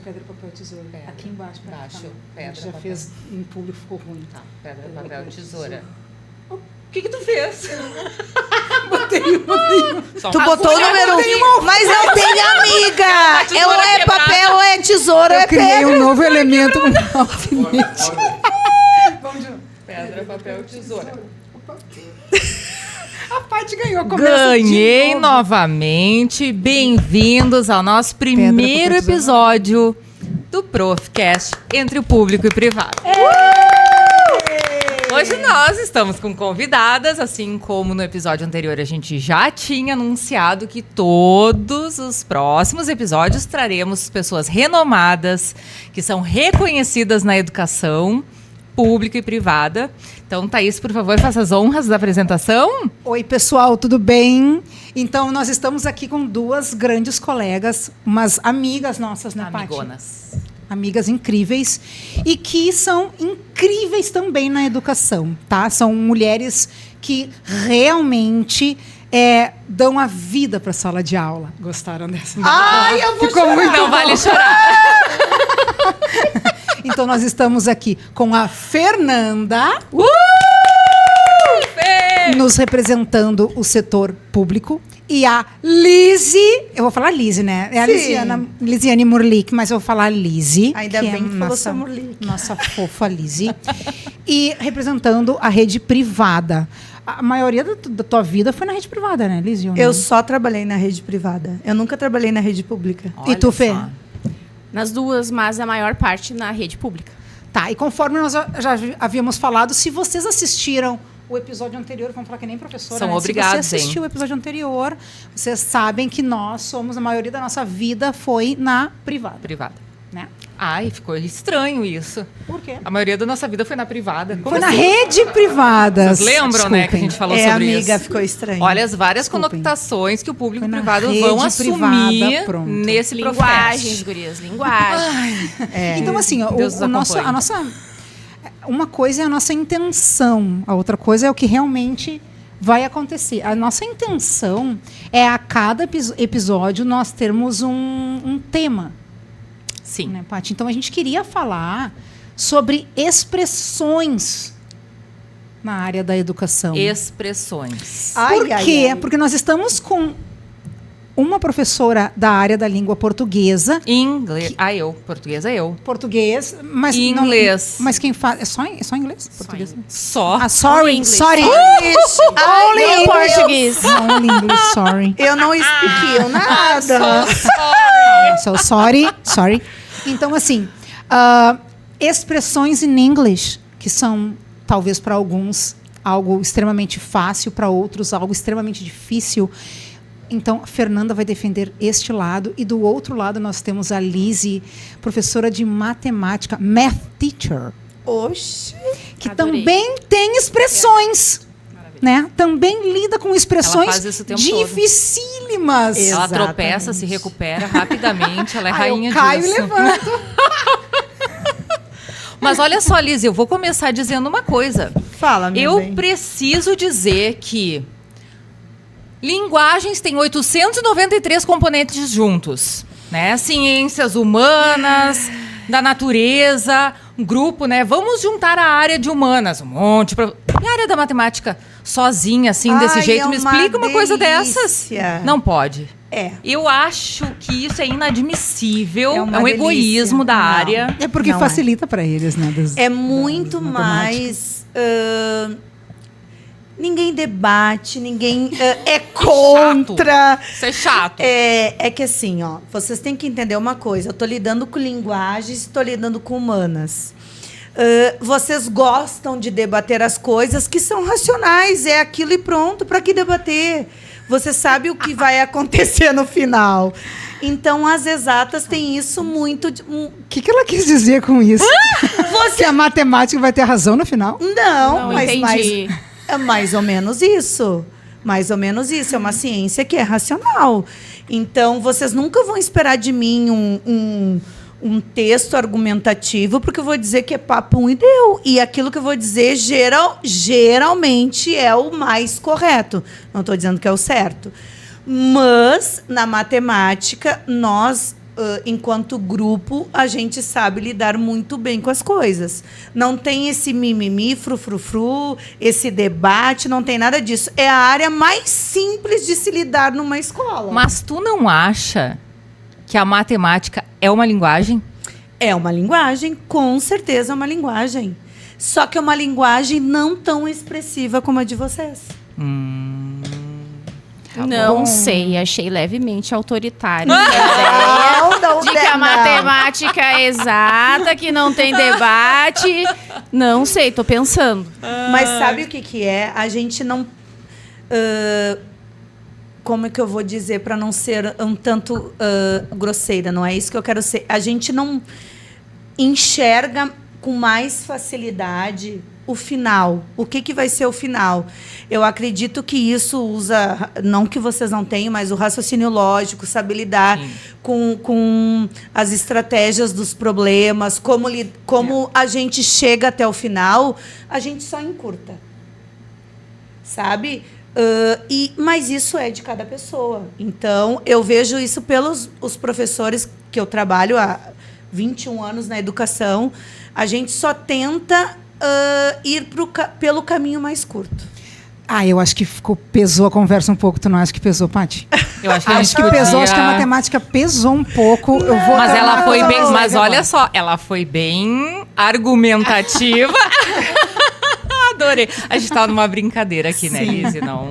pedra, papel, tesoura. Pedra. Aqui embaixo. Embaixo, A gente pedra, já papel. fez em público, ficou ruim. Tá, pedra, papel, tesoura. O que tu fez? Tu botou o número 1. Mas eu tenho amiga. tesoura Ou é quebrada. papel, ou é tesoura, ou é Eu criei pedra. um novo elemento com um alfinete. Vamos de novo. Pedra, papel, tesoura. A Paty ganhou. Começa Ganhei de novo. novamente. Bem-vindos ao nosso primeiro papel, tesoura. episódio do Profcast Entre o Público e Privado. Hoje nós estamos com convidadas, assim como no episódio anterior a gente já tinha anunciado que todos os próximos episódios traremos pessoas renomadas, que são reconhecidas na educação pública e privada. Então, Thaís, por favor, faça as honras da apresentação. Oi, pessoal, tudo bem? Então, nós estamos aqui com duas grandes colegas, umas amigas nossas, né, Paty? Amigonas. Amigas incríveis e que são incríveis também na educação, tá? São mulheres que realmente dão a vida para a sala de aula. Gostaram dessa? Ai, eu vou Ficou chorar. muito Não bom. vale chorar. Então nós estamos aqui com a Fernanda Fê! nos representando o setor público e a Lise, eu vou falar Lise, né? É a Sim. Lisiane Murlick, mas eu vou falar Lise. Ainda que bem é que falou só Murlick. Nossa fofa Lise. E representando a rede privada. A maioria da tua vida foi na rede privada, né, Lise? ou não? Eu só trabalhei na rede privada. Eu nunca trabalhei na rede pública. E tu, Fê? Olha só. Nas duas, mas a maior parte na rede pública. Tá, e conforme nós já havíamos falado, se vocês assistiram o episódio anterior, vamos falar que nem professora, São né? obrigados, Se você assistiu o episódio anterior, vocês sabem que nós somos, a maioria da nossa vida foi na privada, Privada. né? Ai, ficou estranho isso. Por quê? A maioria da nossa vida foi na privada. Como Foi na assim? rede privada. Vocês lembram, né, que a gente falou sobre amiga, isso? ficou estranho. Olha as várias Desculpem. conotações que o público e Foi o na privado rede vão assumir privada, pronto. nesse Linguagens, Profcast. gurias, linguagem. Então, assim, ó, Deus nos a nossa. Uma coisa é a nossa intenção, a outra coisa é o que realmente vai acontecer. A nossa intenção é a cada episódio nós termos um tema. Sim. Né, Paty? Então a gente queria falar sobre expressões na área da educação. Expressões. Por quê? Porque nós estamos com uma professora da área da língua portuguesa, Inglês. Português é eu. português, mas Inglês. Mas quem fala é só inglês? Português. Só. Ah, sorry, English. sorry. Only Meu English. português. Only English, sorry. Eu não expliquei nada. So sorry. Então, assim, expressões em inglês, que são, talvez para alguns, algo extremamente fácil, para outros, algo extremamente difícil. Então, a Fernanda vai defender este lado. E do outro lado, nós temos a Lise, professora de matemática, math teacher, Oxi. que Adorei. também tem expressões. Né? Também lida com expressões Ela faz isso o tempo todo. dificílimas. Ela Exatamente. tropeça, se recupera rapidamente. Ela é Aí rainha eu caio disso. e levanto. Mas olha só, Liz, eu vou começar dizendo uma coisa. Fala, meu Eu bem. preciso dizer que linguagens têm 893 componentes juntos, né? Ciências humanas, da natureza, um grupo, né? Vamos juntar a área de humanas, um monte. E a área da matemática sozinha, assim, desse Ai, jeito? é Me uma explica uma coisa delícia. dessas. Não pode. É. Eu acho que isso é inadmissível, É é uma um delícia. egoísmo da Não. área. É porque Não é. facilita para eles, né? É muito das matemáticas. mais. Ninguém debate, ninguém é contra. Isso é chato. É que assim, ó, vocês têm que entender uma coisa. Eu tô lidando com linguagens, estou lidando com humanas. Vocês gostam de debater as coisas que são racionais, é aquilo e pronto. Para que debater? Você sabe o que vai acontecer no final. Então, as exatas têm isso muito. O que ela quis dizer com isso? Que a matemática vai ter razão no final? Não, Não mas entendi. é mais ou menos isso. Mais ou menos isso. É uma ciência que é racional. Então, vocês nunca vão esperar de mim um texto argumentativo, porque eu vou dizer que é papo e deu. E aquilo que eu vou dizer geralmente é o mais correto. Não estou dizendo que é o certo. Mas, na matemática, nós enquanto grupo, a gente sabe lidar muito bem com as coisas. Não tem esse mimimi, frufrufru, esse debate, não tem nada disso. É a área mais simples de se lidar numa escola. Mas tu não acha que a matemática é uma linguagem? É uma linguagem, com certeza é uma linguagem. Só que é uma linguagem não tão expressiva como a de vocês. Não sei, achei levemente autoritário. Não, De que a matemática é exata, que não tem debate. Não sei, tô pensando. Mas sabe o que é? A gente não... como é que eu vou dizer para não ser um tanto grosseira? Não é isso que eu quero ser. A gente não enxerga com mais facilidade o final. O que vai ser o final? Eu acredito que isso usa, não que vocês não tenham, mas o raciocínio lógico, saber lidar com as estratégias dos problemas, como a gente chega até o final, a gente só encurta. Sabe? Mas isso é de cada pessoa. Então, eu vejo isso pelos os professores que eu trabalho há 21 anos na educação. A gente só tenta ir pelo caminho mais curto. Eu acho que pesou a conversa um pouco. Tu não acha que pesou, Paty? Eu acho que Acho que pesou, acho que a matemática pesou um pouco. Mas ela foi bem. Mas olha só, ela foi bem argumentativa. Adorei. A gente tava numa brincadeira aqui, né, Lizzy? Não.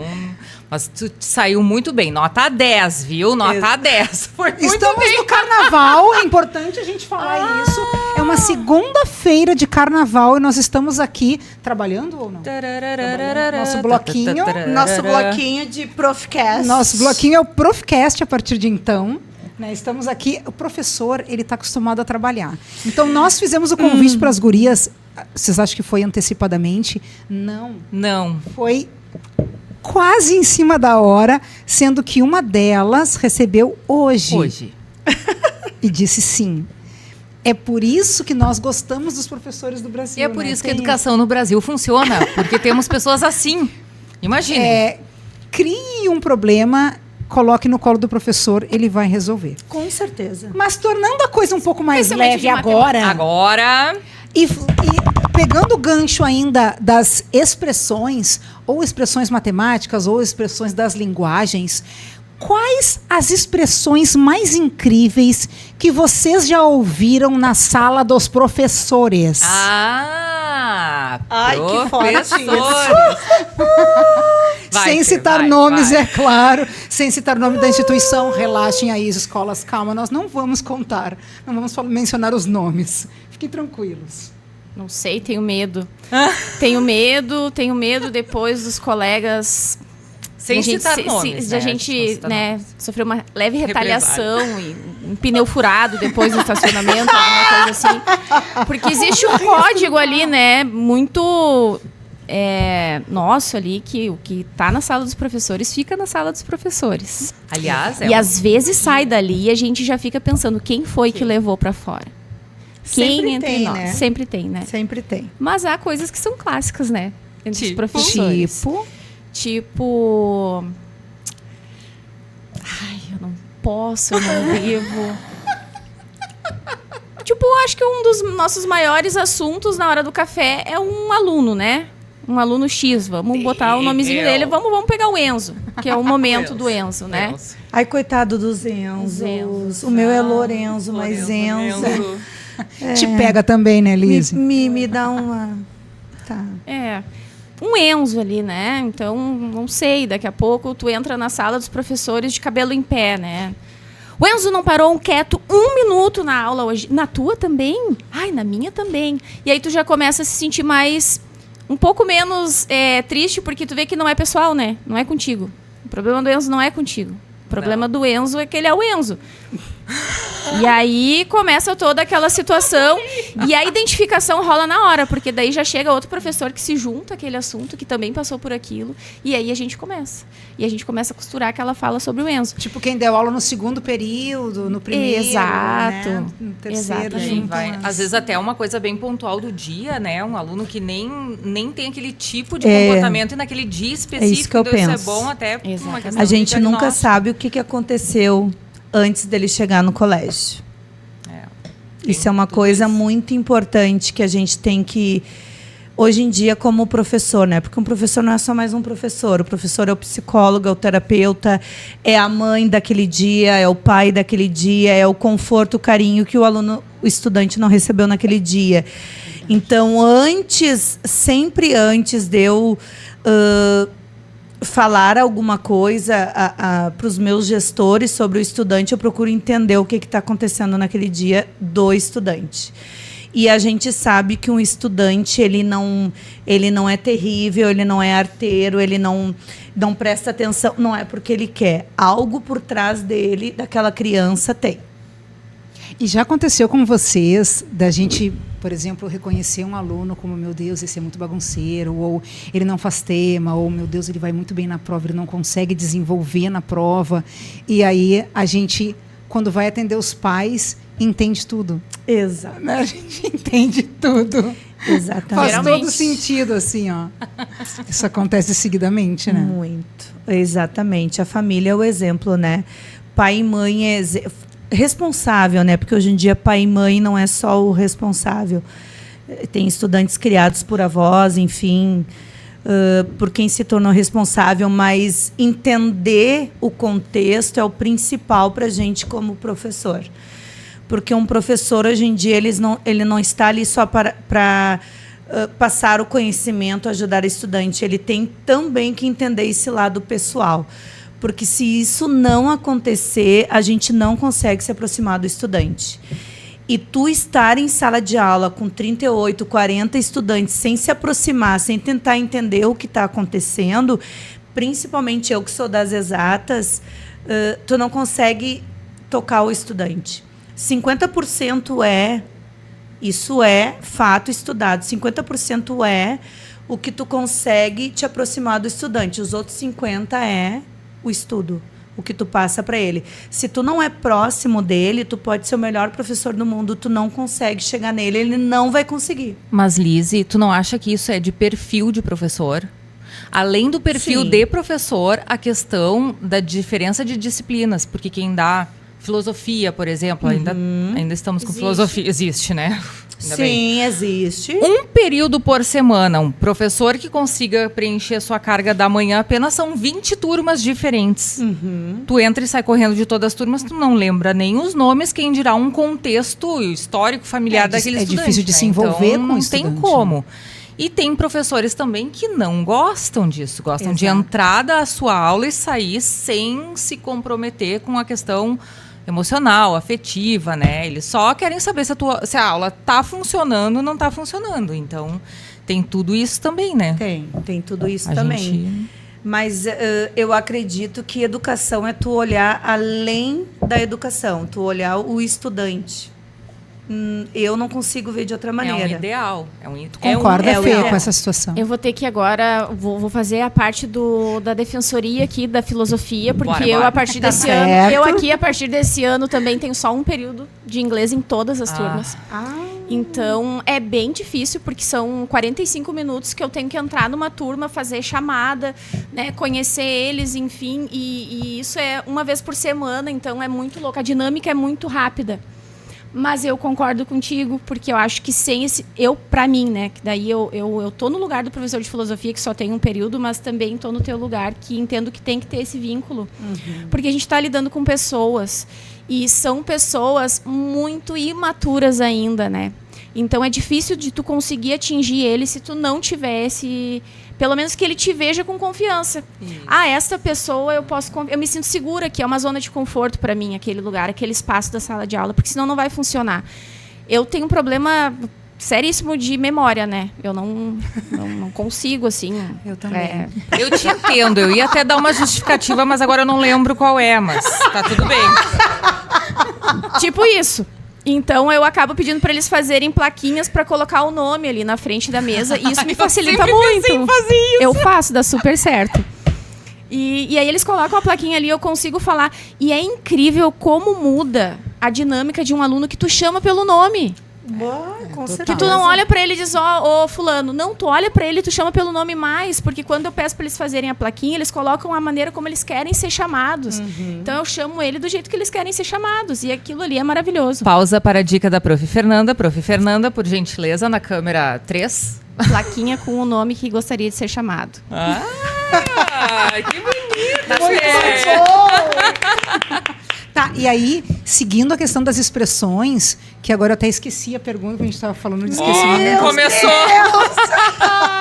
Mas tu saiu muito bem. Nota 10, viu? Nota 10. Foi muito Estamos bem. no carnaval, é importante a gente falar isso. É uma segunda-feira de carnaval e nós estamos aqui trabalhando ou não? Nosso bloquinho de Profcast. Nosso bloquinho é o Profcast a partir de então. Né? Estamos aqui. O professor, ele está acostumado a trabalhar. Então, nós fizemos o convite para as gurias. Vocês acham que foi antecipadamente? Não. Não. Foi quase em cima da hora, sendo que uma delas recebeu hoje. E disse sim. É por isso que nós gostamos dos professores do Brasil. E é por isso que a educação no Brasil funciona, porque temos pessoas assim. Imagine. Crie um problema, coloque no colo do professor, ele vai resolver. Com certeza. Mas tornando a coisa um pouco mais Principalmente leve de agora... E pegando o gancho ainda das expressões, ou expressões matemáticas, ou expressões das linguagens, quais as expressões mais incríveis que vocês já ouviram na sala dos professores? Ai, que forte Sem citar nomes, é claro. Sem citar o nome da instituição. Relaxem aí, escolas, calma. Nós não vamos contar. Não vamos mencionar os nomes. Fiquem tranquilos. Não sei, tenho medo. Tenho medo depois dos colegas... Sem citar nomes, de a gente sofrer uma leve retaliação e um pneu furado depois do estacionamento, alguma coisa assim. Porque existe um código ali, né, muito nosso ali, que o que está na sala dos professores fica na sala dos professores. Aliás, às vezes sai dali e a gente já fica pensando quem foi que levou para fora. Quem entre nós? Né? Sempre tem, né? Sempre tem. Mas há coisas que são clássicas, né? Entre os professores. Tipo... Ai, eu não posso, eu não devo. Tipo, acho que um dos nossos maiores assuntos na hora do café é um aluno, né? Um aluno X. Vamos botar o nomezinho dele. Vamos pegar o Enzo, que é o momento do Enzo, né? Ai, coitado dos Enzos. O meu é Lorenzo, mas Enzo... Te pega também, né, Liz? Me dá uma... Tá. Um Enzo ali, né? Então, não sei, daqui a pouco tu entra na sala dos professores de cabelo em pé, né? O Enzo não parou quieto 1 minuto na aula hoje. Na tua também? Ai, na minha também. E aí tu já começa a se sentir um pouco menos triste, porque tu vê que não é pessoal, né? Não é contigo. O problema do Enzo não é contigo. O problema do Enzo é que ele é o Enzo. E aí começa toda aquela situação e a identificação rola na hora, porque daí já chega outro professor que se junta àquele assunto, que também passou por aquilo, e aí a gente começa. E a gente começa a costurar aquela fala sobre o Enzo. Tipo quem deu aula no segundo período, no primeiro, Exato. Né? No terceiro. Às vezes até uma coisa bem pontual do dia, né? Um aluno que nem tem aquele tipo de comportamento e naquele dia específico. É isso que eu penso. Isso é bom até por uma questão A gente de nunca sabe o que aconteceu antes dele chegar no colégio. Isso é uma coisa muito importante que a gente tem que... Hoje em dia, como professor, né? Porque um professor não é só mais um professor. O professor é o psicólogo, é o terapeuta, é a mãe daquele dia, é o pai daquele dia, é o conforto, o carinho que o estudante não recebeu naquele dia. Então, sempre antes de eu falar alguma coisa para os meus gestores sobre o estudante, eu procuro entender o que está acontecendo naquele dia do estudante. E a gente sabe que um estudante, ele não é terrível, ele não é arteiro, ele não presta atenção, não é porque ele quer. Algo por trás dele, daquela criança, tem. E já aconteceu com vocês, da gente, por exemplo, reconhecer um aluno como, meu Deus, esse é muito bagunceiro, ou ele não faz tema, ou, meu Deus, ele vai muito bem na prova, ele não consegue desenvolver na prova. E aí a gente, quando vai atender os pais, entende tudo. Exato. A gente entende tudo. Exatamente. Faz todo sentido, assim, ó. Isso acontece seguidamente, né? Muito. Exatamente. A família é o exemplo, né? Pai e mãe é responsável, né? Porque hoje em dia pai e mãe não é só o responsável. Tem estudantes criados por avós, enfim, por quem se tornou responsável, mas entender o contexto é o principal para a gente como professor. Porque um professor, hoje em dia, ele não está ali só para passar o conhecimento, ajudar o estudante. Ele tem também que entender esse lado pessoal. Porque se isso não acontecer, a gente não consegue se aproximar do estudante. E tu estar em sala de aula com 38, 40 estudantes, sem se aproximar, sem tentar entender o que está acontecendo, principalmente eu que sou das exatas, tu não consegue tocar o estudante. 50% isso é fato estudado, 50% é o que tu consegue te aproximar do estudante, os outros 50% é o estudo, o que tu passa para ele. Se tu não é próximo dele, tu pode ser o melhor professor do mundo, tu não consegue chegar nele, ele não vai conseguir. Mas, Lise, tu não acha que isso é de perfil de professor? Além do perfil Sim. de professor, a questão da diferença de disciplinas, porque quem dá filosofia, por exemplo, ainda estamos com filosofia. Existe, né? Ainda Sim, bem. existe. Um período por semana, um professor que consiga preencher a sua carga da manhã, apenas são 20 turmas diferentes. Tu entra e sai correndo de todas as turmas, tu não lembra nem os nomes, quem dirá um contexto histórico, familiar daquele estudante. É difícil de se envolver então, com o não estudante. tem como. E tem professores também que não gostam disso, gostam de Exato. entrar da sua aula e sair sem se comprometer com a questão emocional, afetiva, né? Eles só querem saber se a aula tá funcionando ou não tá funcionando. Então, tem tudo isso também, né? Tem tudo isso A também. gente- Mas eu acredito que educação é tu olhar além da educação, tu olhar o estudante. Eu não consigo ver de outra É maneira. um ideal. Concorda, Fê, ideal. com essa situação? Eu vou ter que agora, vou fazer a parte da defensoria aqui, da filosofia, porque Bora, eu, bora. a partir Tá desse certo. ano, eu aqui, a partir desse ano, também tenho só um período de inglês em todas as turmas. Então, é bem difícil, porque são 45 minutos que eu tenho que entrar numa turma, fazer chamada, né, conhecer eles, enfim, e isso é uma vez por semana, então é muito louco. A dinâmica é muito rápida. Mas eu concordo contigo, porque eu acho que sem esse... pra mim, né? Que daí eu tô no lugar do professor de filosofia, que só tem um período, mas também tô no teu lugar, que entendo que tem que ter esse vínculo. Porque a gente tá lidando com pessoas. E são pessoas muito imaturas ainda, né? Então, é difícil de tu conseguir atingir ele se tu não tivesse... Pelo menos que ele te veja com confiança. Isso. Esta pessoa eu me sinto segura, que é uma zona de conforto para mim, aquele lugar, aquele espaço da sala de aula, porque senão não vai funcionar. Eu tenho um problema seríssimo de memória, né? Eu não consigo, assim. Eu também. Eu te entendo, eu ia até dar uma justificativa, mas agora eu não lembro qual é, mas tá tudo bem. Tipo isso. Então, eu acabo pedindo para eles fazerem plaquinhas para colocar o nome ali na frente da mesa. E isso me facilita muito. Pensei em fazer isso. Eu faço, dá super certo. E aí eles colocam a plaquinha ali, eu consigo falar. E é incrível como muda a dinâmica de um aluno que tu chama pelo nome. Com certeza. Que tu não olha pra ele e diz, ó, fulano. Não, tu olha pra ele e tu chama pelo nome mais. Porque quando eu peço pra eles fazerem a plaquinha, eles colocam a maneira como eles querem ser chamados. Então eu chamo ele do jeito que eles querem ser chamados. E aquilo ali é maravilhoso. Pausa para a dica da Prof. Fernanda. Prof. Fernanda, por gentileza, na câmera 3. Plaquinha com o nome que gostaria de ser chamado. Que bonita, Tá, e aí, seguindo a questão das expressões, que agora eu até esqueci a pergunta que a gente estava falando de esquecimento. Começou.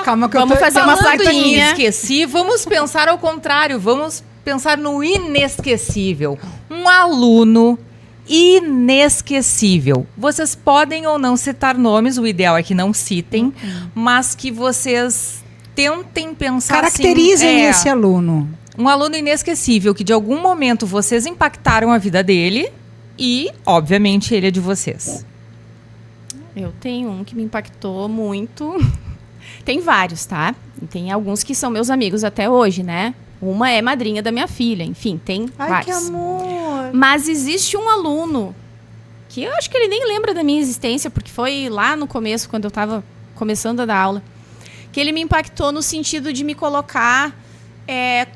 Calma que Vamos eu tô... fazer uma Falando em plaquinha. esqueci, vamos pensar ao contrário. Vamos pensar no inesquecível. Um aluno inesquecível. Vocês podem ou não citar nomes, o ideal é que não citem, mas que vocês tentem pensar Caracterizem assim, esse aluno. um aluno inesquecível que de algum momento vocês impactaram a vida dele e, obviamente, ele é de vocês. Eu tenho um que me impactou muito. Tem vários, tá? E tem alguns que são meus amigos até hoje, né? Uma é madrinha da minha filha. Enfim, tem Ai, que vários. amor. Mas existe um aluno que eu acho que ele nem lembra da minha existência, porque foi lá no começo, quando eu estava começando a dar aula, que ele me impactou no sentido de me colocar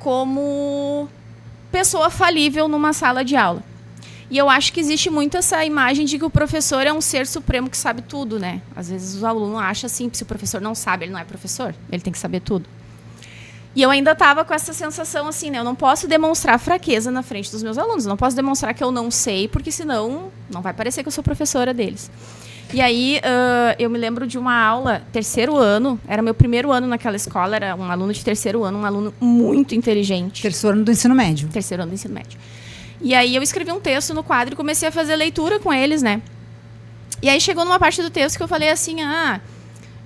como pessoa falível numa sala de aula. E eu acho que existe muito essa imagem de que o professor é um ser supremo que sabe tudo, né? Às vezes o aluno acha assim, que se o professor não sabe, ele não é professor, ele tem que saber tudo. E eu ainda estava com essa sensação assim, né? Eu não posso demonstrar fraqueza na frente dos meus alunos. Eu não posso demonstrar que eu não sei, porque senão não vai parecer que eu sou professora deles. E aí, eu me lembro de uma aula, terceiro ano, era meu primeiro ano naquela escola, era um aluno de terceiro ano, um aluno muito inteligente. Terceiro ano do ensino médio. Terceiro ano do ensino médio. E aí eu escrevi um texto no quadro e comecei a fazer leitura com eles, né? E aí chegou numa parte do texto que eu falei assim,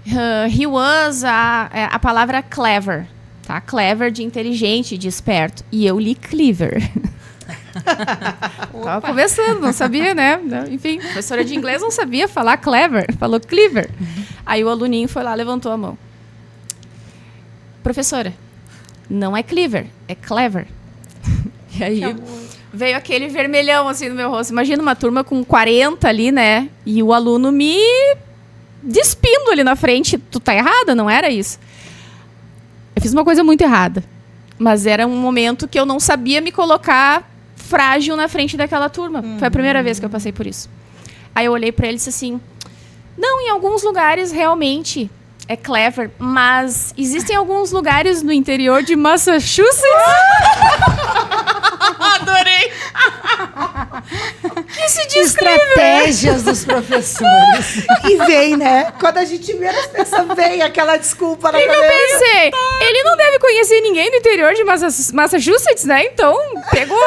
he was a palavra clever. Tá? Clever de inteligente, de esperto. E eu li clever. Tava começando, não sabia, né? Enfim, professora de inglês não sabia falar clever, falou clever. Aí o aluninho foi lá, levantou a mão. Professora, não é clever, é clever. E aí veio aquele vermelhão assim no meu rosto. Imagina uma turma com 40 ali, né? E o aluno me despindo ali na frente. Tu tá errada? Não era isso. Eu fiz uma coisa muito errada, mas era um momento que eu não sabia me colocar frágil na frente daquela turma. Foi a primeira vez que eu passei por isso. Aí eu olhei para ele e disse assim, não, em alguns lugares realmente é clever, mas existem alguns lugares no interior de Massachusetts... Adorei! Que se diz Estratégias dos professores. E vem, né? Quando a gente menos pensa, vem aquela desculpa na E eu cabeça. pensei, ele não deve conhecer ninguém do interior de Massachusetts, né? Então, pegou.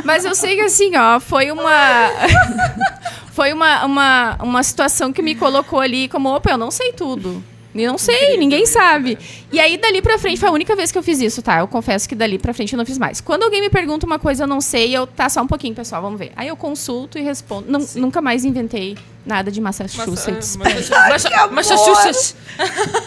Mas eu sei que assim, ó, foi uma... foi uma situação que me colocou ali como, opa, eu não sei tudo. Eu não sei, ninguém sabe. E aí, dali pra frente, foi a única vez que eu fiz isso, tá? Eu confesso que dali pra frente eu não fiz mais. Quando alguém me pergunta uma coisa, eu não sei, tá, só um pouquinho, pessoal, vamos ver. Aí eu consulto e respondo. Nunca mais inventei nada de Massachusetts. Massachusetts.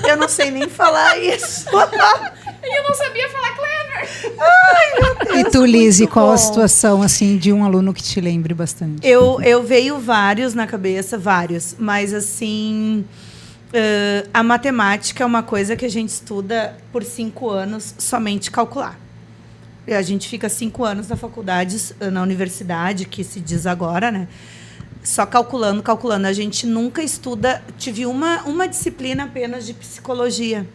Eu não sei nem falar isso. E eu não sabia falar clever. Ai, meu Deus. E tu, Lizzy, muito qual a bom. situação assim de um aluno que te lembre bastante? Eu veio vários na cabeça, vários. Mas, assim, a matemática é uma coisa que a gente estuda por 5 anos, somente calcular. E a gente fica 5 anos na faculdade, na universidade, que se diz agora, né? Só calculando, calculando. A gente nunca estuda... Tive uma disciplina apenas de psicologia.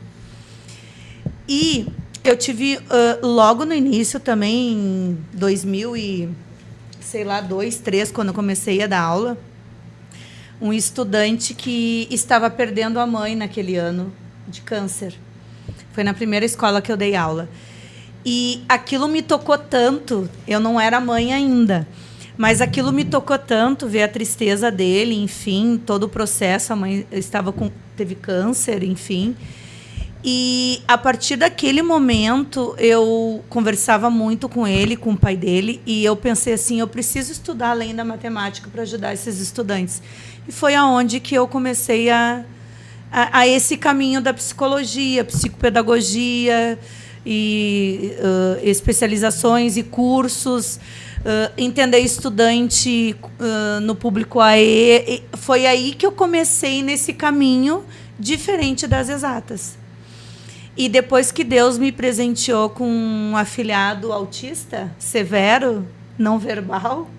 E eu tive, logo no início, também, em 2000 e, sei lá, 2, 3, quando eu comecei a dar aula, um estudante que estava perdendo a mãe naquele ano de câncer. Foi na primeira escola que eu dei aula. E aquilo me tocou tanto, eu não era mãe ainda, mas aquilo me tocou tanto, ver a tristeza dele, enfim, todo o processo, a mãe teve câncer, enfim. E, a partir daquele momento, eu conversava muito com ele, com o pai dele, e eu pensei assim, eu preciso estudar além da matemática para ajudar esses estudantes. E foi aonde que eu comecei a esse caminho da psicologia, psicopedagogia, e especializações e cursos, entender estudante no público AE. Foi aí que eu comecei nesse caminho diferente das exatas. E depois que Deus me presenteou com um afilhado autista severo, não verbal,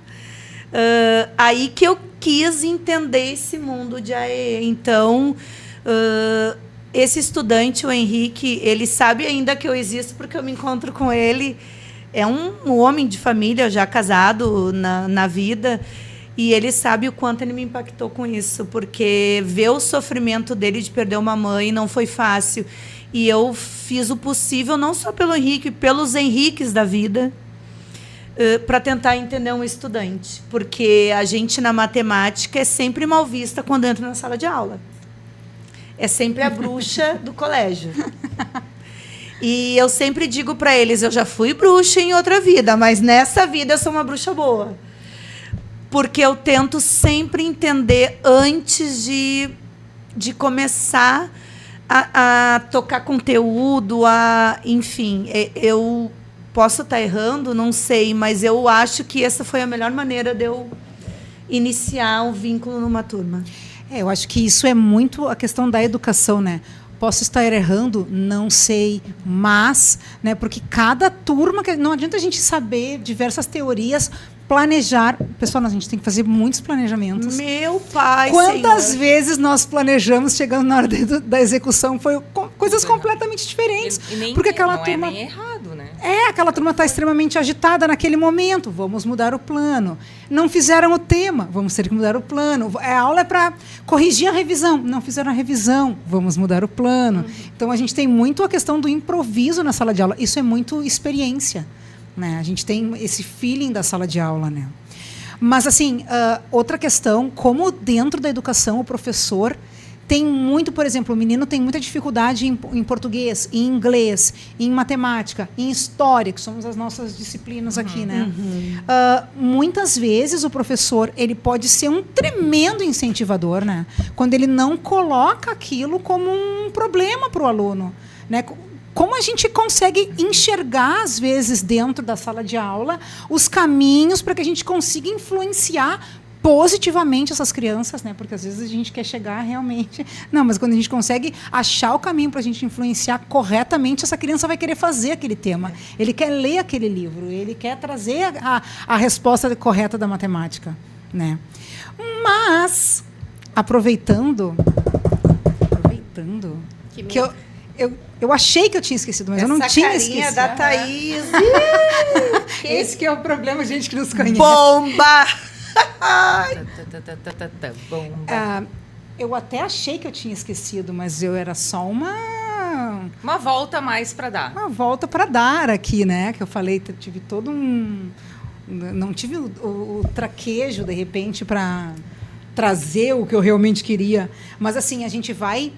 aí que eu quis entender esse mundo de AE. Então, esse estudante, o Henrique, ele sabe ainda que eu existo porque eu me encontro com ele. É um homem de família, já casado na vida, e ele sabe o quanto ele me impactou com isso, porque ver o sofrimento dele de perder uma mãe não foi fácil. E eu fiz o possível, não só pelo Henrique, pelos Henriques da vida, para tentar entender um estudante. Porque a gente, na matemática, é sempre mal vista quando entra na sala de aula. É sempre a bruxa do colégio. E eu sempre digo para eles, eu já fui bruxa em outra vida, mas nessa vida eu sou uma bruxa boa. Porque eu tento sempre entender antes de começar a tocar conteúdo, enfim, eu posso estar errando, não sei, mas eu acho que essa foi a melhor maneira de eu iniciar um vínculo numa turma. Eu acho que isso é muito a questão da educação, né? Posso estar errando, não sei, mas, né, porque cada turma, não adianta a gente saber diversas teorias, planejar. Pessoal, a gente tem que fazer muitos planejamentos. Meu pai, Quantas Senhor. vezes nós planejamos, chegando na hora da execução, foi coisas completamente diferentes. E nem, porque aquela não turma é nem errado, né? aquela turma está extremamente agitada naquele momento. Vamos mudar o plano. Não fizeram o tema. Vamos ter que mudar o plano. A aula é para corrigir a revisão. Não fizeram a revisão. Vamos mudar o plano. Então, a gente tem muito a questão do improviso na sala de aula. Isso é muito experiência, né? A gente tem esse feeling da sala de aula, né? Mas, assim, outra questão, como dentro da educação o professor tem muito, por exemplo, o menino tem muita dificuldade em português, em inglês, em matemática, em história, que somos as nossas disciplinas aqui, né? Muitas vezes o professor ele pode ser um tremendo incentivador, né? Quando ele não coloca aquilo como um problema para o aluno, né? Como a gente consegue enxergar, às vezes, dentro da sala de aula, os caminhos para que a gente consiga influenciar positivamente essas crianças, né? Porque às vezes a gente quer chegar realmente... Não, mas quando a gente consegue achar o caminho para a gente influenciar corretamente, essa criança vai querer fazer aquele tema. Ele quer ler aquele livro, ele quer trazer a resposta correta da matemática, né? Mas, aproveitando que eu achei que eu tinha esquecido, mas eu não tinha esquecido. Essa carinha da Thaís. Esse que é o problema, gente que nos conhece. Bomba! Eu até achei que eu tinha esquecido, mas eu era só uma volta a mais para dar. Uma volta para dar aqui, né? Que eu falei, tive todo um... Não tive o traquejo, de repente, para trazer o que eu realmente queria. Mas, assim, a gente vai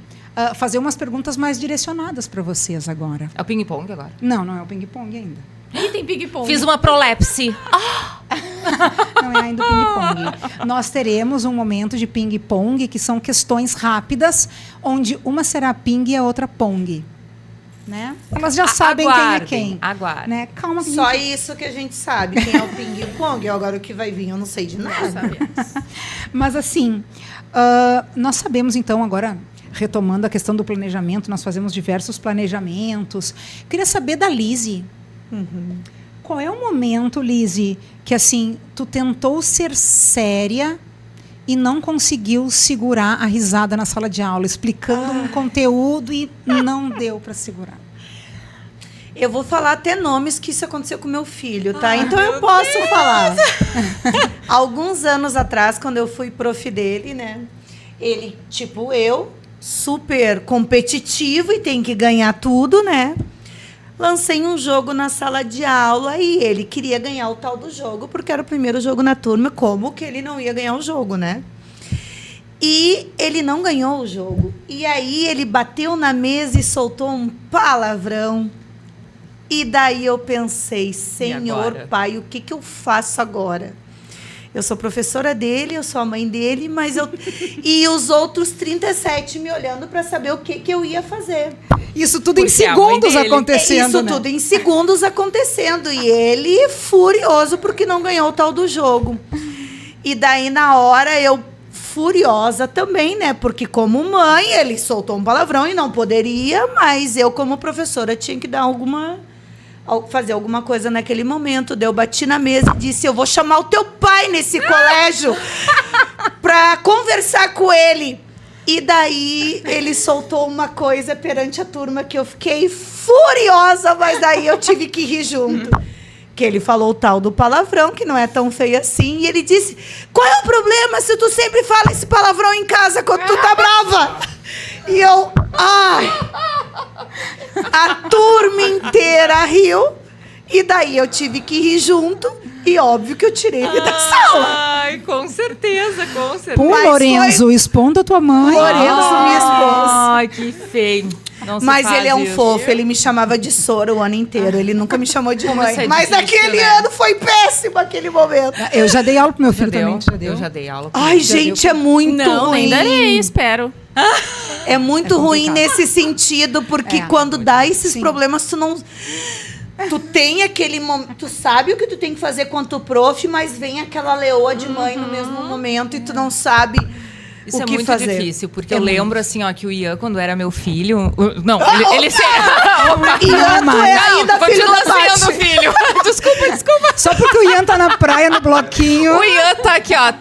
fazer umas perguntas mais direcionadas para vocês agora. É o ping-pong agora? Não é o ping-pong ainda. Ih, tem ping-pong. Fiz uma prolepse. Não é ainda o ping-pong. Nós teremos um momento de ping-pong, que são questões rápidas, onde uma será ping e a outra pong. Né? Elas já sabem aguardem, quem é quem. Aguardem. Né? Calma que Só isso que a gente sabe. Quem é o ping-pong? Agora o que vai vir, eu não sei de nada. Mas, assim, nós sabemos, então, agora... Retomando a questão do planejamento, nós fazemos diversos planejamentos. Queria saber da Lizzy. Qual é o momento, Lizzy, que assim tu tentou ser séria e não conseguiu segurar a risada na sala de aula, explicando um conteúdo e não deu para segurar? Eu vou falar até nomes que isso aconteceu com meu filho, tá? Então eu posso falar. Alguns anos atrás, quando eu fui prof dele, né? Ele, tipo eu, super competitivo e tem que ganhar tudo, né? Lancei um jogo na sala de aula e ele queria ganhar o tal do jogo, porque era o primeiro jogo na turma. Como que ele não ia ganhar o jogo, né? E ele não ganhou o jogo. E aí ele bateu na mesa e soltou um palavrão. E daí eu pensei, Senhor Pai, o que eu faço agora? Eu sou professora dele, eu sou a mãe dele, mas e os outros 37 me olhando para saber o que eu ia fazer. Isso tudo em Porque a mãe segundos dele- acontecendo, Isso né? tudo em segundos acontecendo. E ele furioso porque não ganhou o tal do jogo. E daí, na hora, eu furiosa também, né? Porque como mãe, ele soltou um palavrão e não poderia, mas eu, como professora, tinha que dar fazer alguma coisa naquele momento. Daí eu bati na mesa e disse, eu vou chamar o teu pai nesse colégio pra conversar com ele. E daí ele soltou uma coisa perante a turma que eu fiquei furiosa, mas daí eu tive que rir junto. Que ele falou o tal do palavrão, que não é tão feio assim, e ele disse, qual é o problema se tu sempre fala esse palavrão em casa quando tu tá brava? E eu, ai... A turma inteira riu, e daí eu tive que rir junto, e óbvio que eu tirei ele da sala. Ai, com certeza, com certeza. Pô, Mas Lorenzo, expondo a tua mãe. Lorenzo, minha esposa. Ai, que feio. Não se Mas faz ele é um isso. fofo, ele me chamava de Sora o ano inteiro. Ele nunca me chamou de Como mãe. isso é Mas difícil, aquele né? ano foi péssimo, aquele momento. Eu já dei aula pro meu Já filho deu? também. Já deu. Eu já dei aula. Ai, Já gente, deu. é muito Não, ruim. nem darei, espero. É muito É ruim complicado. nesse sentido, porque É, quando dá esses sim. problemas, tu não... Tu tem aquele momento... Tu sabe o que tu tem que fazer quanto prof, mas vem aquela leoa de mãe no mesmo momento e tu não sabe Isso o é que muito fazer. difícil, porque É eu muito. lembro, assim, ó, que o Ian, quando era meu filho... Não, ele E tu é Não, ainda filho continua da sendo Paty. filho. Desculpa. Só porque o Ian tá na praia, no bloquinho. O Ian tá aqui, ó.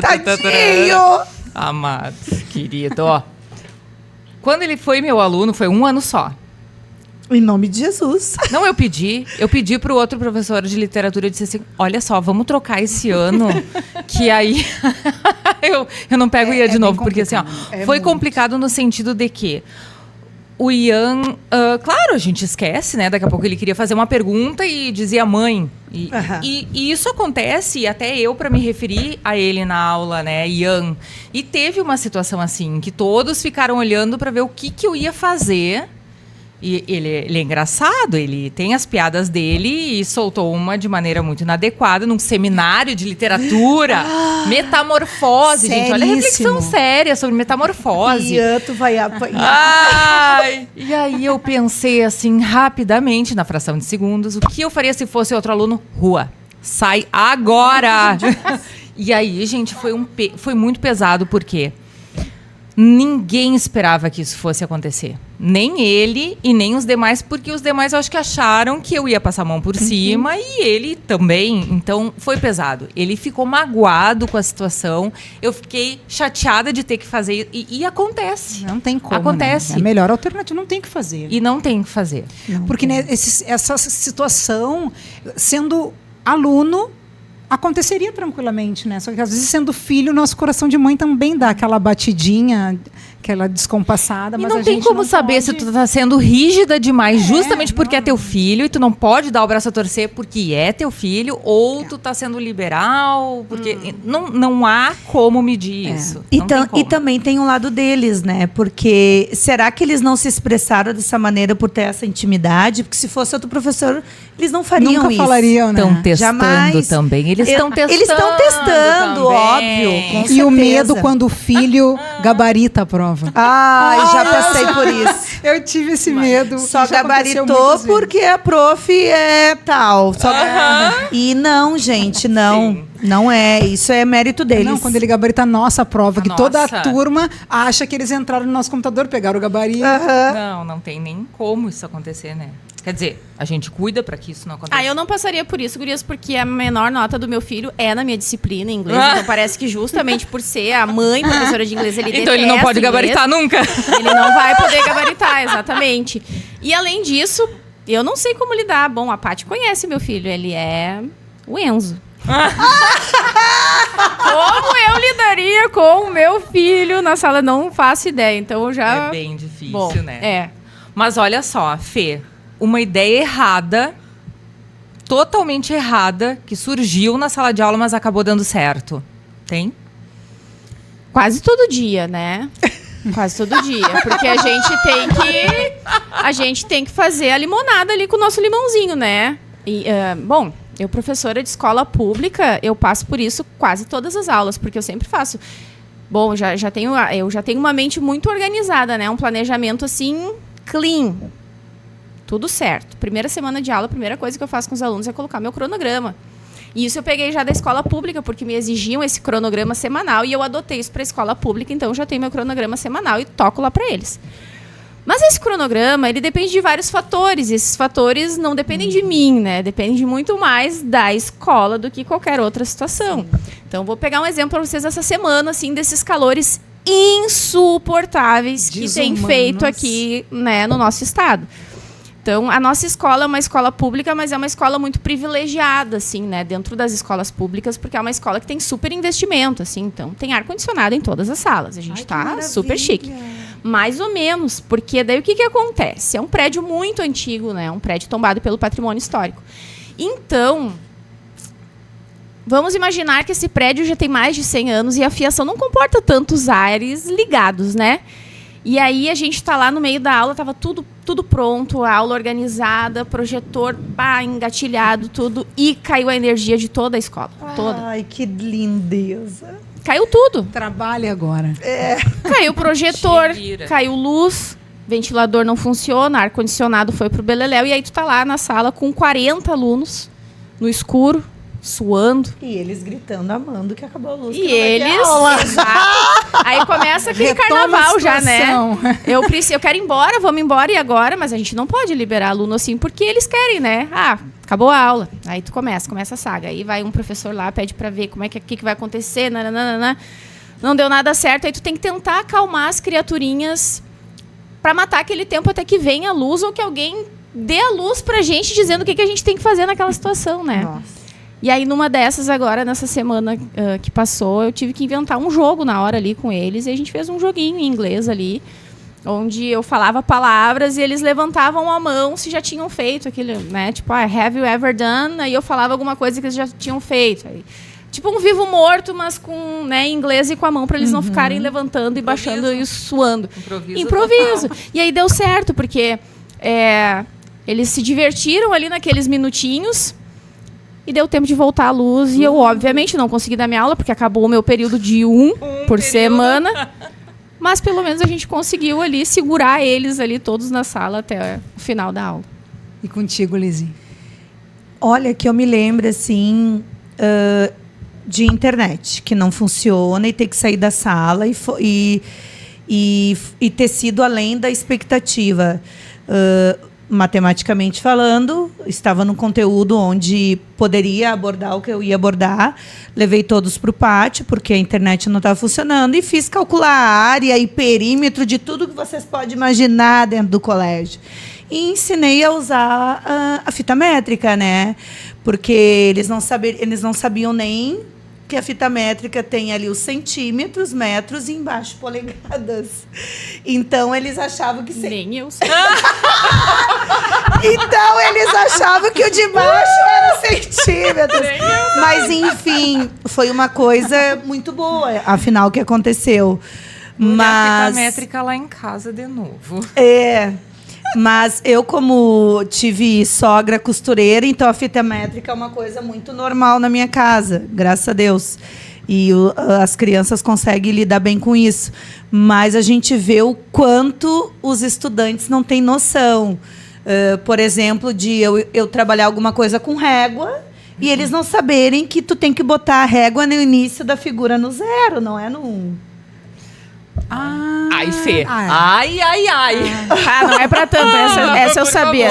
Tadinho! Amado, querido, ó. Quando ele foi meu aluno, foi 1 ano só. Em nome de Jesus. Não, eu pedi pro outro professor de literatura, eu disse assim, olha só, vamos trocar esse ano, que aí eu não pego o Ian de bem novo, porque assim, ó, complicado. É foi muito. complicado no sentido de que o Ian, claro, a gente esquece, né? Daqui a pouco ele queria fazer uma pergunta e dizia mãe. Aham. E isso acontece, e até eu, para me referir a ele na aula, né, Ian. E teve uma situação assim, que todos ficaram olhando para ver o que eu ia fazer. E ele é engraçado, ele tem as piadas dele e soltou uma de maneira muito inadequada num seminário de literatura. Metamorfose, gente. Olha a reflexão seríssimo. séria sobre metamorfose. Ian, tu vai apanhar. Ai! E aí eu pensei assim, rapidamente, na fração de segundos, o que eu faria se fosse outro aluno? Rua. Sai agora! E aí, gente, foi muito pesado, porque ninguém esperava que isso fosse acontecer. Nem ele e nem os demais, porque os demais eu acho que acharam que eu ia passar a mão por cima e ele também. Então, foi pesado. Ele ficou magoado com a situação. Eu fiquei chateada de ter que fazer. E acontece. Não tem como. Acontece. Né? A melhor alternativa não tem o que fazer. E não tem o que fazer. Porque né, essa situação, sendo aluno, aconteceria tranquilamente, né? Só que às vezes, sendo filho, nosso coração de mãe também dá aquela batidinha, aquela descompassada. E Mas não a tem gente como não saber pode... se tu tá sendo rígida demais, justamente porque não. é teu filho, e tu não pode dar o braço a torcer porque é teu filho, ou tu tá sendo liberal, porque não há como medir isso. Não tem E como. também tem um lado deles, né? Porque será que eles não se expressaram dessa maneira por ter essa intimidade? Porque se fosse outro professor, eles não fariam Nunca isso. falariam, né? Estão testando Jamais. também. Eles estão testando. Eles estão testando, também. óbvio. Com E o certeza. medo quando o filho gabarita a prova. Ai, já passei por isso. Eu tive esse medo. Só Já aconteceu gabaritou muitas vezes. porque a prof é tal. E não, gente, não. Sim. Não é. Isso é mérito deles. Não, quando ele gabarita a nossa prova, A que toda nossa. a turma acha que eles entraram no nosso computador, pegaram o gabarito. Não tem nem como isso acontecer, né? Quer dizer, a gente cuida pra que isso não aconteça. Eu não passaria por isso, gurias, porque a menor nota do meu filho é na minha disciplina em inglês. Então parece que justamente por ser a mãe professora de inglês, ele Então ele não detesta pode inglês. gabaritar nunca. Ele não vai poder gabaritar, exatamente. E além disso, eu não sei como lidar. Bom, a Paty conhece meu filho, ele é o Enzo. Como eu lidaria com o meu filho na sala? Não faço ideia. Então eu já... É bem difícil, Bom, né? é. Mas olha só, Fê, uma ideia errada, totalmente errada, que surgiu na sala de aula, mas acabou dando certo. Tem? Quase todo dia, né? Quase todo dia. Porque a gente tem que fazer a limonada ali com o nosso limãozinho, né? E, bom, eu professora de escola pública, eu passo por isso quase todas as aulas, porque eu sempre faço Bom, eu já tenho uma mente muito organizada, né? Um planejamento, assim, clean. Tudo certo. Primeira semana de aula, a primeira coisa que eu faço com os alunos é colocar meu cronograma. E isso eu peguei já da escola pública, porque me exigiam esse cronograma semanal e eu adotei isso para a escola pública, então eu já tenho meu cronograma semanal e toco lá para eles. Mas esse cronograma, ele depende de vários fatores. E esses fatores não dependem de mim, né? Depende muito mais da escola do que qualquer outra situação. Então, vou pegar um exemplo para vocês essa semana, assim, desses calores insuportáveis que tem feito aqui, né, no nosso estado. Então, a nossa escola é uma escola pública, mas é uma escola muito privilegiada, assim, né, dentro das escolas públicas, porque é uma escola que tem super investimento, assim. Então, tem ar-condicionado em todas as salas. A gente tá super chique. Mais ou menos, porque daí o que acontece? É um prédio muito antigo, né? Um prédio tombado pelo patrimônio histórico. Então, vamos imaginar que esse prédio já tem mais de 100 anos e a fiação não comporta tantos ares ligados, né? E aí a gente está lá no meio da aula, estava tudo pronto, a aula organizada, projetor engatilhado, tudo, e caiu a energia de toda a escola. Toda. Ai, que lindeza. Caiu tudo. Trabalhe agora. Caiu o projetor, caiu luz, ventilador não funciona, ar-condicionado foi pro beleléu, e aí tu tá lá na sala com 40 alunos, no escuro, suando. E eles gritando, amando que acabou a luz. E eles... Exato. Aí começa aquele carnaval já, né? Eu quero ir embora, vamos embora e agora? Mas a gente não pode liberar aluno assim, porque eles querem, né? Acabou a aula. Aí tu começa a saga. Aí vai um professor lá, pede pra ver como é que vai acontecer, nananana. Não deu nada certo. Aí tu tem que tentar acalmar as criaturinhas pra matar aquele tempo até que venha a luz ou que alguém dê a luz pra gente dizendo o que a gente tem que fazer naquela situação, né? Nossa. E aí, numa dessas, agora, nessa semana que passou, eu tive que inventar um jogo na hora ali com eles. E a gente fez um joguinho em inglês ali, onde eu falava palavras e eles levantavam a mão se já tinham feito aquele, né? Tipo, have you ever done? Aí eu falava alguma coisa que eles já tinham feito. Aí, tipo um vivo morto, mas com, né, em inglês e com a mão, para eles não ficarem levantando e baixando e suando. Improviso. E aí deu certo, porque eles se divertiram ali naqueles minutinhos. E deu tempo de voltar à luz. E eu, obviamente, não consegui dar minha aula, porque acabou o meu período de por semana. Mas, pelo menos, a gente conseguiu ali segurar eles ali todos na sala até o final da aula. E contigo, Lizzy? Olha, que eu me lembro, assim, de internet, que não funciona e ter que sair da sala e ter sido além da expectativa. Matematicamente falando, estava num conteúdo onde poderia abordar o que eu ia abordar. Levei todos para o pátio, porque a internet não estava funcionando, e fiz calcular a área e perímetro de tudo que vocês podem imaginar dentro do colégio. E ensinei a usar a fita métrica, né? Porque eles não sabiam nem que a fita métrica tem ali os centímetros, metros e embaixo polegadas. Então, eles achavam que... Nem eu sei. Então, eles achavam que o de baixo era centímetros. Mas, enfim, foi uma coisa muito boa, afinal, o que aconteceu. Mas... a fita métrica lá em casa de novo. Mas eu, como tive sogra costureira, então a fita métrica é uma coisa muito normal na minha casa, graças a Deus. E as crianças conseguem lidar bem com isso. Mas a gente vê o quanto os estudantes não têm noção. Por exemplo, de eu trabalhar alguma coisa com régua e eles não saberem que tu tem que botar a régua no início da figura no 0, não é no 1. Ai, Fê. Ai. Não é pra tanto. Essa eu sabia.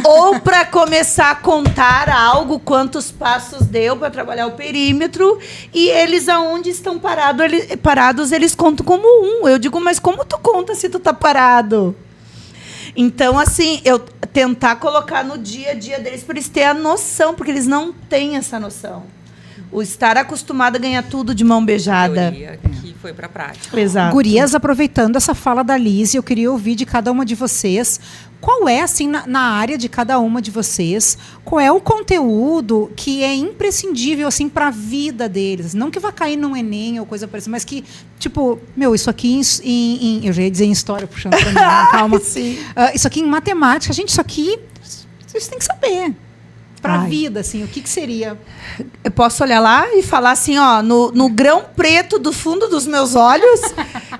Ou para começar a contar algo, quantos passos deu para trabalhar o perímetro, e eles, aonde estão parados, eles contam como 1. Eu digo, mas como tu conta se tu tá parado? Então, assim, eu tentar colocar no dia a dia deles para eles terem a noção, porque eles não têm essa noção. O estar acostumado a ganhar tudo de mão beijada. Teoria que foi para a prática. Exato. Gurias, aproveitando essa fala da Lizzy, eu queria ouvir de cada uma de vocês qual é, assim, na área de cada uma de vocês, qual é o conteúdo que é imprescindível, assim, para a vida deles. Não que vá cair num Enem ou coisa parecida, mas que, tipo, isso aqui eu já ia dizer em história, puxando para mim, calma. Sim. Isso aqui em matemática, gente, isso aqui, vocês têm que saber. Pra Ai. vida, assim, o que seria? Eu posso olhar lá e falar assim, ó, no grão preto do fundo dos meus olhos,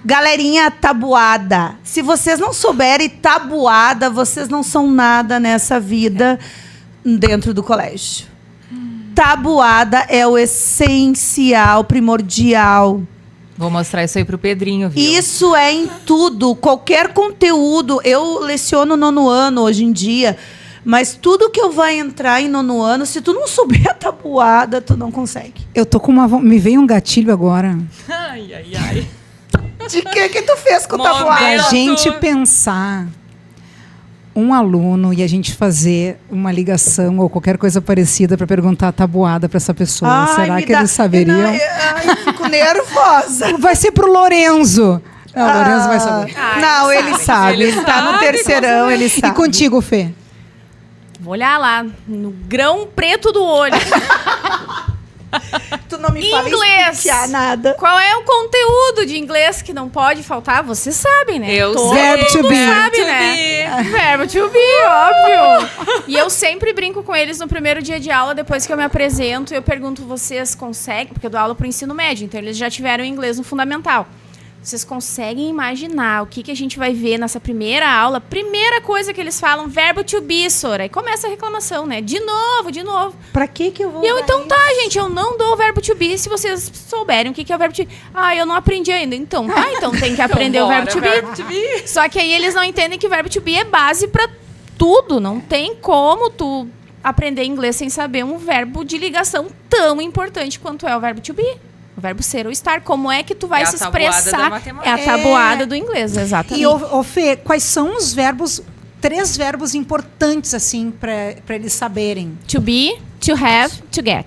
galerinha, tabuada. Se vocês não souberem tabuada, vocês não são nada nessa vida dentro do colégio. Tabuada é o essencial, primordial. Vou mostrar isso aí pro Pedrinho, viu? Isso é em tudo, qualquer conteúdo. Eu leciono 9º ano hoje em dia, mas tudo que eu vai entrar em 9º ano, se tu não souber a tabuada, tu não consegue. Eu tô com me veio um gatilho agora. Ai, ai, ai. De que tu fez com Momento. tabuada? A gente pensar um aluno e a gente fazer uma ligação ou qualquer coisa parecida para perguntar a tabuada para essa pessoa. Ai, Será me que dá- eles saberiam? Ai, eu fico nervosa. Vai ser pro Lorenzo. Não, o Lorenzo vai saber. Não, ele sabe. Ele Ele tá no sabe, terceirão, ele sabe. E contigo, Fê? Vou olhar lá, no grão preto do olho. Tu não me fala Inglês. explicar nada. Qual é o conteúdo de inglês que não pode faltar? Vocês sabem, né? Eu Todo sei. Verbo to mundo be. sabe, To né? Verbo to be, óbvio. E eu sempre brinco com eles no primeiro dia de aula, depois que eu me apresento, eu pergunto, vocês conseguem? Porque eu dou aula pro ensino médio, então eles já tiveram inglês no fundamental. Vocês conseguem imaginar o que a gente vai ver nessa primeira aula? Primeira coisa que eles falam, verbo to be, Sora. Aí começa a reclamação, né? De novo, de novo. Pra que eu vou E eu, dar então isso? tá, gente, eu não dou o verbo to be se vocês souberem o que é o verbo to be. Ah, eu não aprendi ainda. Então tá, então tem que aprender o verbo to be. Verbo to be. Só que aí eles não entendem que verbo to be é base pra tudo. Não tem como tu aprender inglês sem saber um verbo de ligação tão importante quanto é o verbo to be. O verbo ser ou estar. Como é que tu vai É a se tabuada da expressar? matemática. É a tabuada do inglês, exatamente. E, ô, Fê, quais são os verbos, 3 verbos importantes, assim, para eles saberem? To be, to have, to get.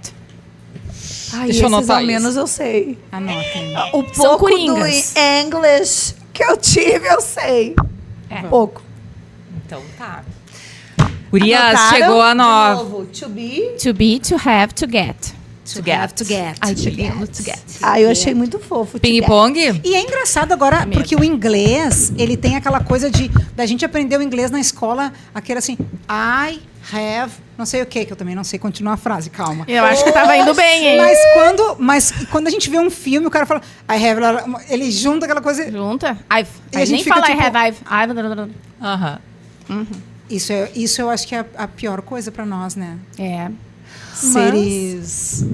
Ai, Deixa eu esses anotar ao isso. menos eu sei. Anotem. O São pouco do coringas. English que eu tive, eu sei. É. Pouco. Então tá. Gurias, Anotaram? chegou a De 9. novo, to be. To be, to have, to get. To get. To get. Ai, que lindo, to get. Ai, eu achei muito fofo. to Ping get. pong? E é engraçado agora, porque o inglês, ele tem aquela coisa da gente aprender o inglês na escola, aquele assim, I have, não sei o que eu também não sei continuar a frase, calma. Eu acho que tava indo bem, hein? Mas quando a gente vê um filme, o cara fala, I have, ele junta aquela coisa, Junta? E a Aí gente nem fica fala tipo- I have. Aham. isso eu acho que é a pior coisa pra nós, né? É. Seres...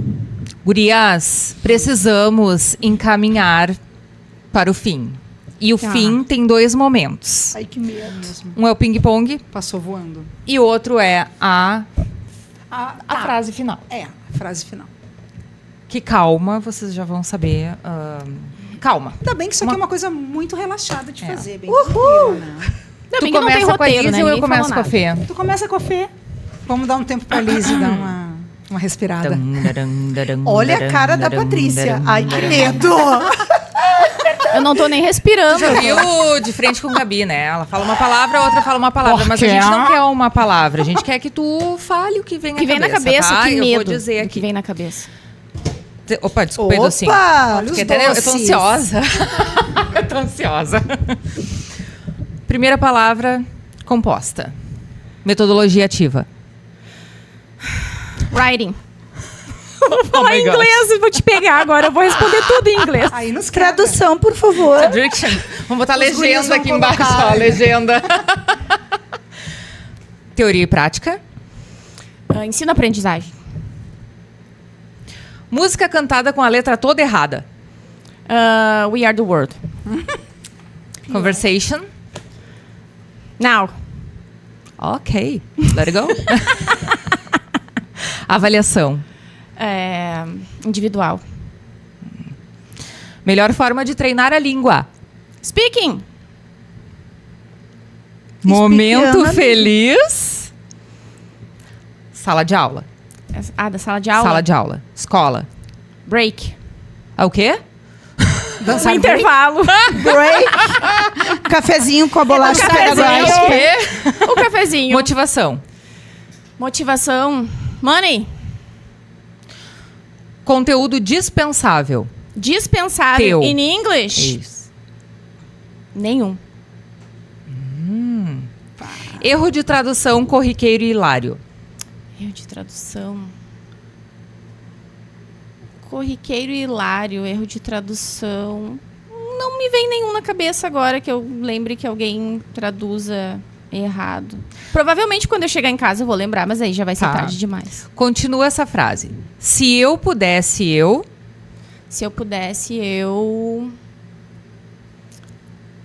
Gurias, precisamos encaminhar para o fim. E o fim tem 2 momentos. Ai, que medo. Um é o ping-pong Passou voando. e o outro é a A frase final. É, a frase final. Que calma, vocês já vão saber. Calma. Ainda bem que isso aqui é uma coisa muito relaxada de fazer, bem Uhul! tranquila, né? Ainda Tu bem que não tem começa com a roteiro, Liz né? ou eu Ninguém começo falou com a Fê? Tu começa com a Fê. Vamos dar um tempo pra Liz e dar uma respirada. Olha a cara da Patrícia. Ai, que medo. Eu não tô nem respirando. Já viu de frente com Gabi, né? Ela fala uma palavra, a outra fala uma palavra. Mas a gente não quer uma palavra. A gente quer que tu fale o que vem O que vem na cabeça, tá? que Eu medo. vou dizer O que aqui. vem na cabeça. Opa, desculpa, docinho. Opa! Olha os Porque até eu tô doces. ansiosa. Eu tô ansiosa. Primeira palavra, composta. Metodologia ativa. Writing. Vou Falar em inglês, vou te pegar agora. Eu vou responder tudo em inglês. Aí nos quebra. Tradução, por favor. Addiction. Vamos botar Os guris legenda vão aqui colocar, embaixo, ó, né? legenda. Teoria e prática. Ensino-aprendizagem. Música cantada com a letra toda errada. We are the world. Conversation. Now. Ok. Let it go. Avaliação. Individual. Melhor forma de treinar a língua. Speaking. Momento Espiando. feliz. Sala de aula. Da sala de aula. Sala de aula. Escola. Break. É o quê? Dançar Um intervalo. Break. Cafezinho com a bolacha Cafezinho. Cadagás. O quê? O cafezinho. Motivação. Motivação. Money. Conteúdo dispensável. Dispensável. Teu. In English. Isso. Nenhum. Erro de tradução corriqueiro e hilário. Erro de tradução. Corriqueiro e hilário, erro de tradução. Não me vem nenhum na cabeça agora que eu lembre que alguém traduza errado. Provavelmente quando eu chegar em casa eu vou lembrar, mas aí já vai ser Tá. tarde demais. Continua essa frase. Se eu pudesse, eu...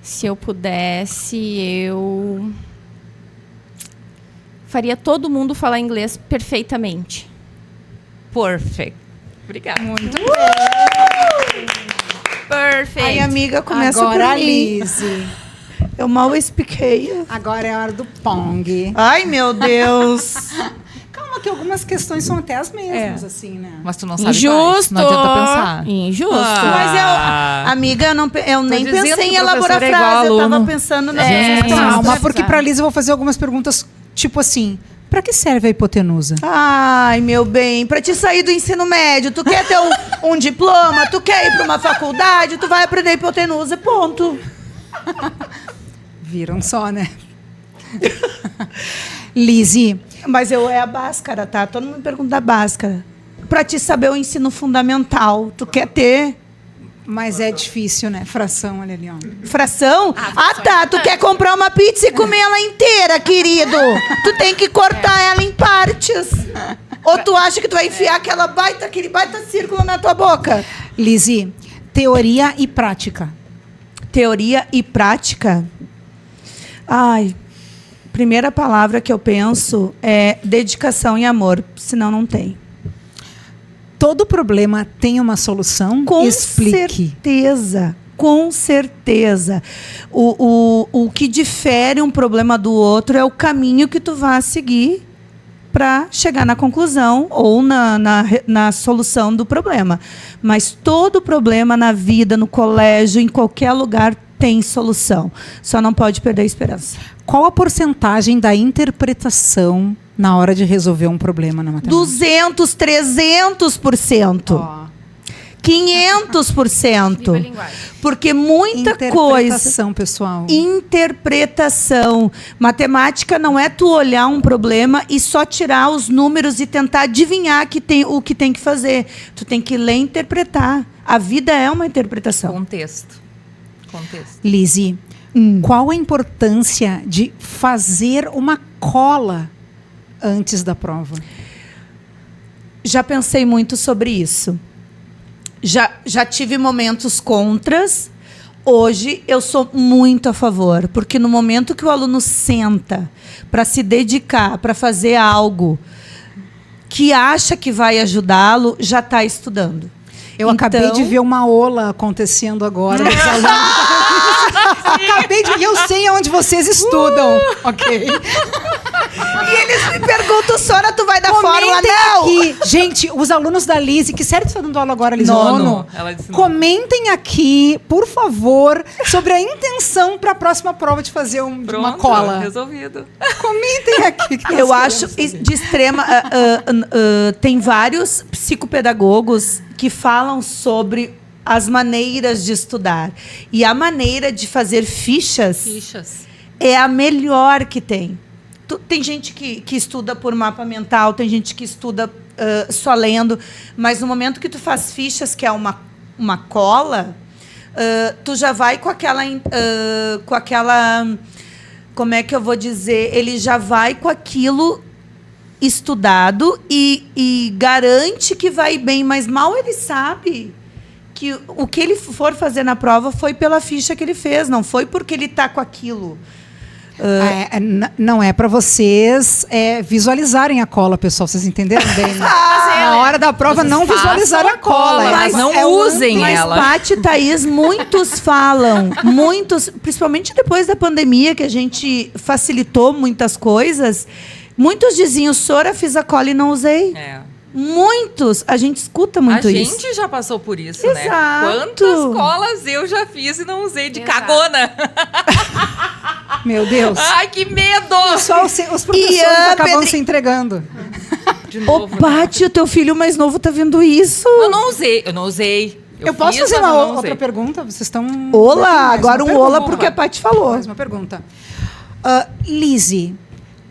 Se eu pudesse, eu... faria todo mundo falar inglês perfeitamente. Perfect. Obrigada. Muito Perfeito. Ai, amiga, começa Agora, por mim. Lise. Eu mal expliquei. Agora é a hora do Pong. Ai, meu Deus. Calma que algumas questões são até as mesmas, assim, né? Mas tu não sabe Injusto. quais. Não adianta pensar. Injusto. Ah. Mas amiga, eu nem dizendo pensei que em o elaborar professor é igual frase. Eu tava aluno. pensando nas É, minhas Calma, Calma, Exato. porque pra Lise eu vou fazer algumas perguntas, tipo assim, pra que serve a hipotenusa? Ai, meu bem, pra te sair do ensino médio, tu quer ter um diploma, tu quer ir pra uma faculdade, tu vai aprender hipotenusa, ponto. Viram só, né? Lise, Mas é a Bhaskara, tá? Todo mundo me pergunta da Bhaskara. Pra te saber o ensino fundamental, tu quer ter mas é difícil, né? Fração, olha ali, ó. fração? Tá, tu quer comprar uma pizza e comer ela inteira, querido. Tu tem que cortar ela em partes. Ou tu acha que tu vai enfiar aquele baita círculo na tua boca? Lise, teoria e prática. Teoria e prática? Ai, primeira palavra que eu penso é dedicação e amor, senão não tem. Todo problema tem uma solução? Com Explique. certeza, com certeza. O que difere um problema do outro é o caminho que tu vai seguir para chegar na conclusão ou na solução do problema. Mas todo problema na vida, no colégio, em qualquer lugar, tem solução. Só não pode perder a esperança. Qual a porcentagem da interpretação na hora de resolver um problema na matemática? 200, 300%. Ó, 500%. Viva a linguagem. Porque muita coisa... interpretação, pessoal. Interpretação. Matemática não é tu olhar um problema e só tirar os números e tentar adivinhar o que tem que fazer. Tu tem que ler e interpretar. A vida é uma interpretação. Contexto. Lise, qual a importância de fazer uma cola antes da prova? Já pensei muito sobre isso. Já tive momentos contras. Hoje eu sou muito a favor, porque no momento que o aluno senta para se dedicar, para fazer algo que acha que vai ajudá-lo, já está estudando. Eu acabei de ver uma ola acontecendo agora. Os alunos... Acabei de... E eu sei onde vocês estudam, ok? E eles me perguntam, Sora, tu vai dar fórmula? Comentem Não! aqui. Gente, os alunos da Lise, que sério que você está dando aula agora, Lise? Nono. Ela disse nono. Comentem aqui, por favor, sobre a intenção para a próxima prova de fazer uma cola. Resolvido. Comentem aqui. que Eu nós acho queremos fazer. de extrema... tem vários psicopedagogos que falam sobre as maneiras de estudar. E a maneira de fazer fichas é a melhor que tem. Tem gente que estuda por mapa mental, tem gente que estuda só lendo, mas no momento que tu faz fichas, que é uma cola, tu já vai com aquela... como é que eu vou dizer? Ele já vai com aquilo estudado e garante que vai bem, mas mal ele sabe que o que ele for fazer na prova foi pela ficha que ele fez, não foi porque ele está com aquilo. Não é para vocês visualizarem a cola, pessoal. Vocês entenderam bem? Né? Na hora da prova, Vocês não visualizar façam a cola. mas não usem Mas, ela. Paty e Thaís, muitos falam, principalmente depois da pandemia, que a gente facilitou muitas coisas, muitos diziam, Sora, fiz a cola e não usei. Muitos, a gente escuta muito isso. A gente já passou por isso, Exato. né? Quantas colas eu já fiz e não usei de Exato. cagona. Meu Deus. Ai, que medo! Pessoal, os professores Ian, acabam Pedri- se entregando. De Ô, novo, né? Paty, o teu filho mais novo tá vendo isso. Eu não usei. Eu posso fiz, fazer mas eu uma não outra usei. pergunta? Vocês estão... Olá, Mais agora uma um olá pergunta. porque a Paty falou. Mais uma pergunta. Lise,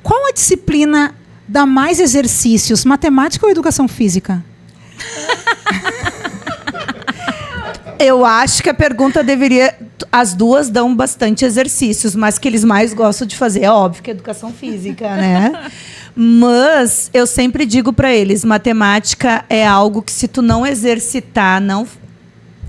qual a disciplina dá mais exercícios, matemática ou educação física? Eu acho que a pergunta deveria... As duas dão bastante exercícios, mas que eles mais gostam de fazer é óbvio que é educação física, né? Mas eu sempre digo para eles, matemática é algo que se tu não exercitar,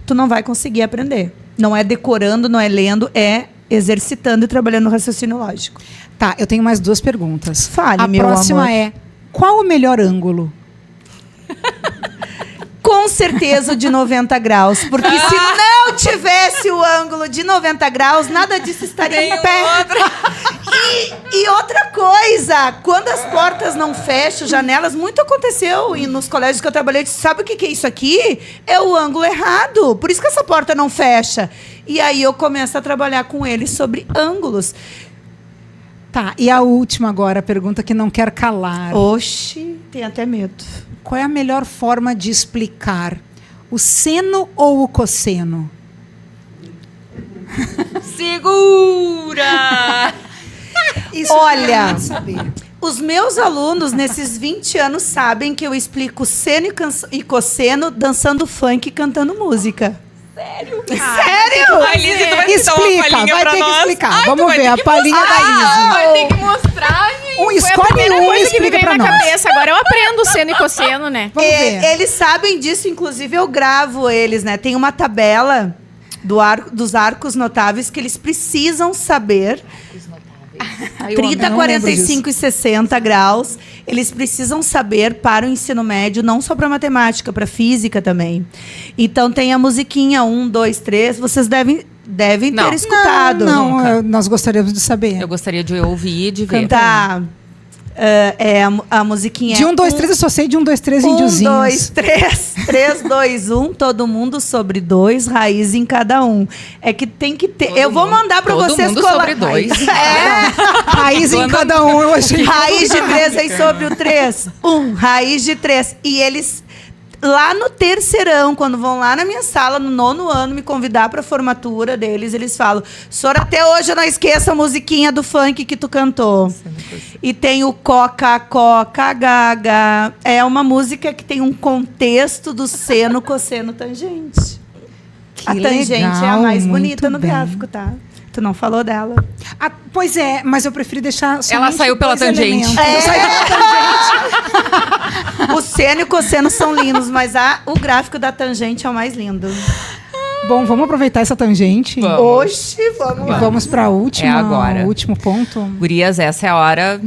tu não vai conseguir aprender. Não é decorando, não é lendo, é exercitando e trabalhando no raciocínio lógico. Tá, eu tenho mais 2 perguntas. Fale, a meu próxima amor. é, qual o melhor ângulo? Com certeza o de 90 graus. Porque se não tivesse o ângulo de 90 graus, nada disso estaria em pé. E outra coisa, quando as portas não fecham, janelas, muito aconteceu e nos colégios que eu trabalhei, eu disse, sabe o que é isso aqui? É o ângulo errado. Por isso que essa porta não fecha. E aí eu começo a trabalhar com eles sobre ângulos. Tá, e a última agora, a pergunta que não quer calar. Oxi, tem até medo. Qual é a melhor forma de explicar? O seno ou o cosseno? Segura! Isso Olha, eu quero saber. Os meus alunos, nesses 20 anos, sabem que eu explico seno e cosseno dançando funk e cantando música. Sério? Sério? Ai, Lizzy, tu vai citar uma Explica, palhinha vai pra ter que nós? explicar. Ai, tu Vamos vai ver ter a que palhinha mostrar. da Lizzy. Vai ter que mostrar, gente. Um Foi a escolhe primeira um e coisa que me explica veio pra na nós. cabeça. Agora eu aprendo seno e cosseno, né? Vamos ver. Eles sabem disso, inclusive eu gravo eles, né? Tem uma tabela dos arcos notáveis que eles precisam saber. Ai, eu 30, não lembro 45 e 60 graus. Eles precisam saber para o ensino médio, não só para matemática, para física também. Então tem a musiquinha 1, 2, 3. Vocês devem Não. ter escutado. Não, nós gostaríamos de saber. Eu gostaria de ouvir e de ver. Cantar. A musiquinha De 1, 2, 3 eu só sei de 1, 2, 3 índiozinhos. 1, 2, 3. 3, 2, 1. Todo mundo sobre 2, raiz em cada um. É que tem que ter. Todo Eu vou mundo- mandar para todo vocês mundo colar. sobre 2. Raiz em cada um, eu achei. Raiz de 3 aí sobre o 3. 1, raiz de 3. E eles, lá no terceirão, quando vão lá na minha sala, no 9º ano, me convidar para a formatura deles, eles falam, Sora, até hoje eu não esqueço a musiquinha do funk que tu cantou. E tem o Coca, Coca, Gaga. É uma música que tem um contexto do seno, cosseno, tangente. Que A tangente é a legal, mais muito bonita no bem. gráfico, tá? Tu não falou dela. Ah, pois é, mas eu preferi deixar somente Ela saiu pela 2 tangente. elementos. Eu saí pela tangente. O seno e o cosseno são lindos, mas o gráfico da tangente é o mais lindo. Bom, vamos aproveitar essa tangente. Vamos. Oxi, vamos E lá. vamos para a última, É agora. o último ponto. Gurias, essa é a hora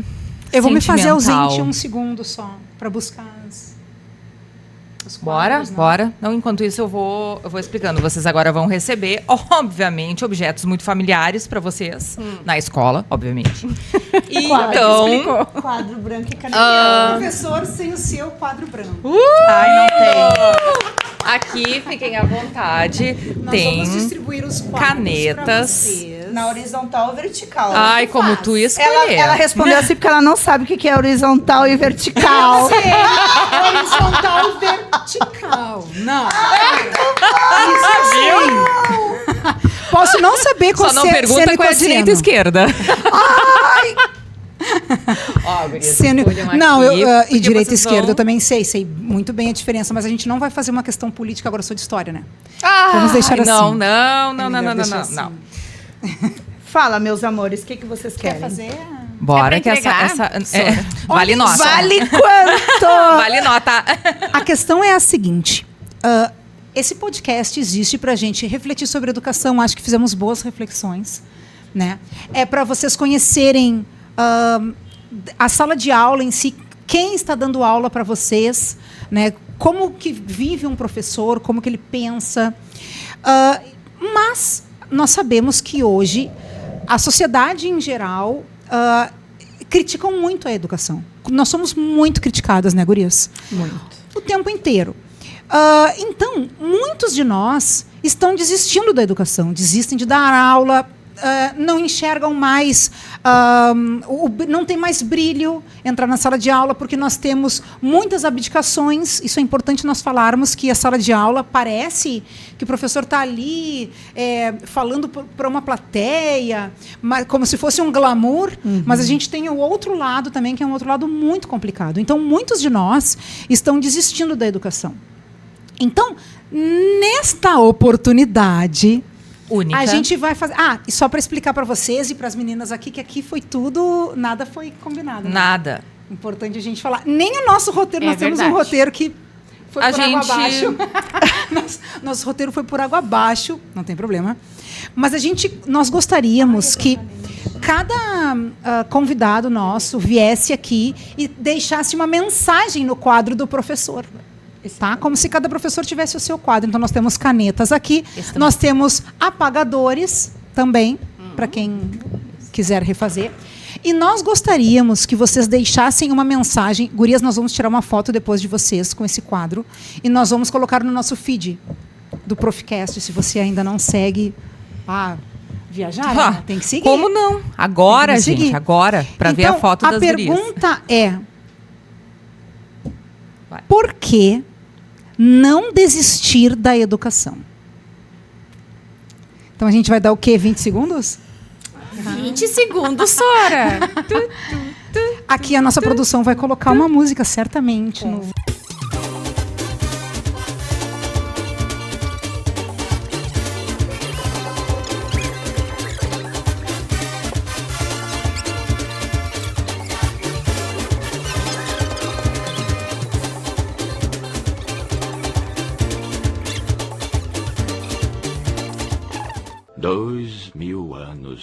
Eu vou me fazer sentimental. ausente 1 segundo só, para buscar os Bora, quadros, né? bora. Não, enquanto isso eu vou explicando. Vocês agora vão receber, obviamente, objetos muito familiares para vocês na escola, obviamente. Então, Explicou. Quadro branco e Professor sem o seu quadro branco. Ai, não tem. aqui fiquem à vontade. Nós Tem vamos distribuir os quadros canetas. pra vocês. Na horizontal ou vertical? Ai, como tu escolher. Ela respondeu assim porque ela não sabe o que é horizontal e vertical. Horizontal e vertical. Não. Isso assim. Posso não saber qual Só não seno pergunta e qual é a direita e cosseno. esquerda. Ó, gurias, Seno- escolham Não, aqui, e porque direita e vocês esquerda vão- eu também sei muito bem a diferença, mas a gente não vai fazer uma questão política, agora eu sou de história, né? Ah, Vamos deixar não, assim. Não, É não, melhor não, não, deixar não, assim. não. Fala, meus amores, o que vocês Quer querem? fazer? Bora É que pra essa entregar? vale nota. Vale quanto? Vale nota. A questão é a seguinte: esse podcast existe para a gente refletir sobre educação. Acho que fizemos boas reflexões, né? É para vocês conhecerem a sala de aula em si, quem está dando aula para vocês, né? Como que vive um professor, como que ele pensa. Mas nós sabemos que hoje a sociedade em geral criticam muito a educação. Nós somos muito criticadas, né, gurias? Muito. O tempo inteiro. Então, muitos de nós estão desistindo da educação, desistem de dar aula, não enxergam mais, não tem mais brilho entrar na sala de aula, porque nós temos muitas abdicações. Isso é importante nós falarmos, que a sala de aula parece que o professor está ali falando para uma plateia, como se fosse um glamour, mas a gente tem o outro lado também, que é um outro lado muito complicado. Então, muitos de nós estão desistindo da educação. Então, nesta oportunidade, única, a gente vai fazer... e só para explicar para vocês e para as meninas aqui, que aqui foi tudo... Nada foi combinado. Né? Nada. Importante a gente falar. Nem o nosso roteiro, nós temos um roteiro que foi por água abaixo. Nosso roteiro foi por água abaixo, não tem problema. Mas nós gostaríamos que cada convidado nosso viesse aqui e deixasse uma mensagem no quadro do professor. Tá? Como se cada professor tivesse o seu quadro. Então, nós temos canetas aqui, nós temos apagadores também, para quem quiser refazer. E nós gostaríamos que vocês deixassem uma mensagem. Gurias, nós vamos tirar uma foto depois de vocês com esse quadro e nós vamos colocar no nosso feed do Proficast. Se você ainda não segue, viajar, né? Tem que seguir. Como não? Agora, gente, agora, para ver a foto das gurias. A pergunta é: por que não desistir da educação? Então a gente vai dar o quê? 20 segundos? 20 segundos, Sora! Aqui a nossa produção vai colocar uma música, certamente. No...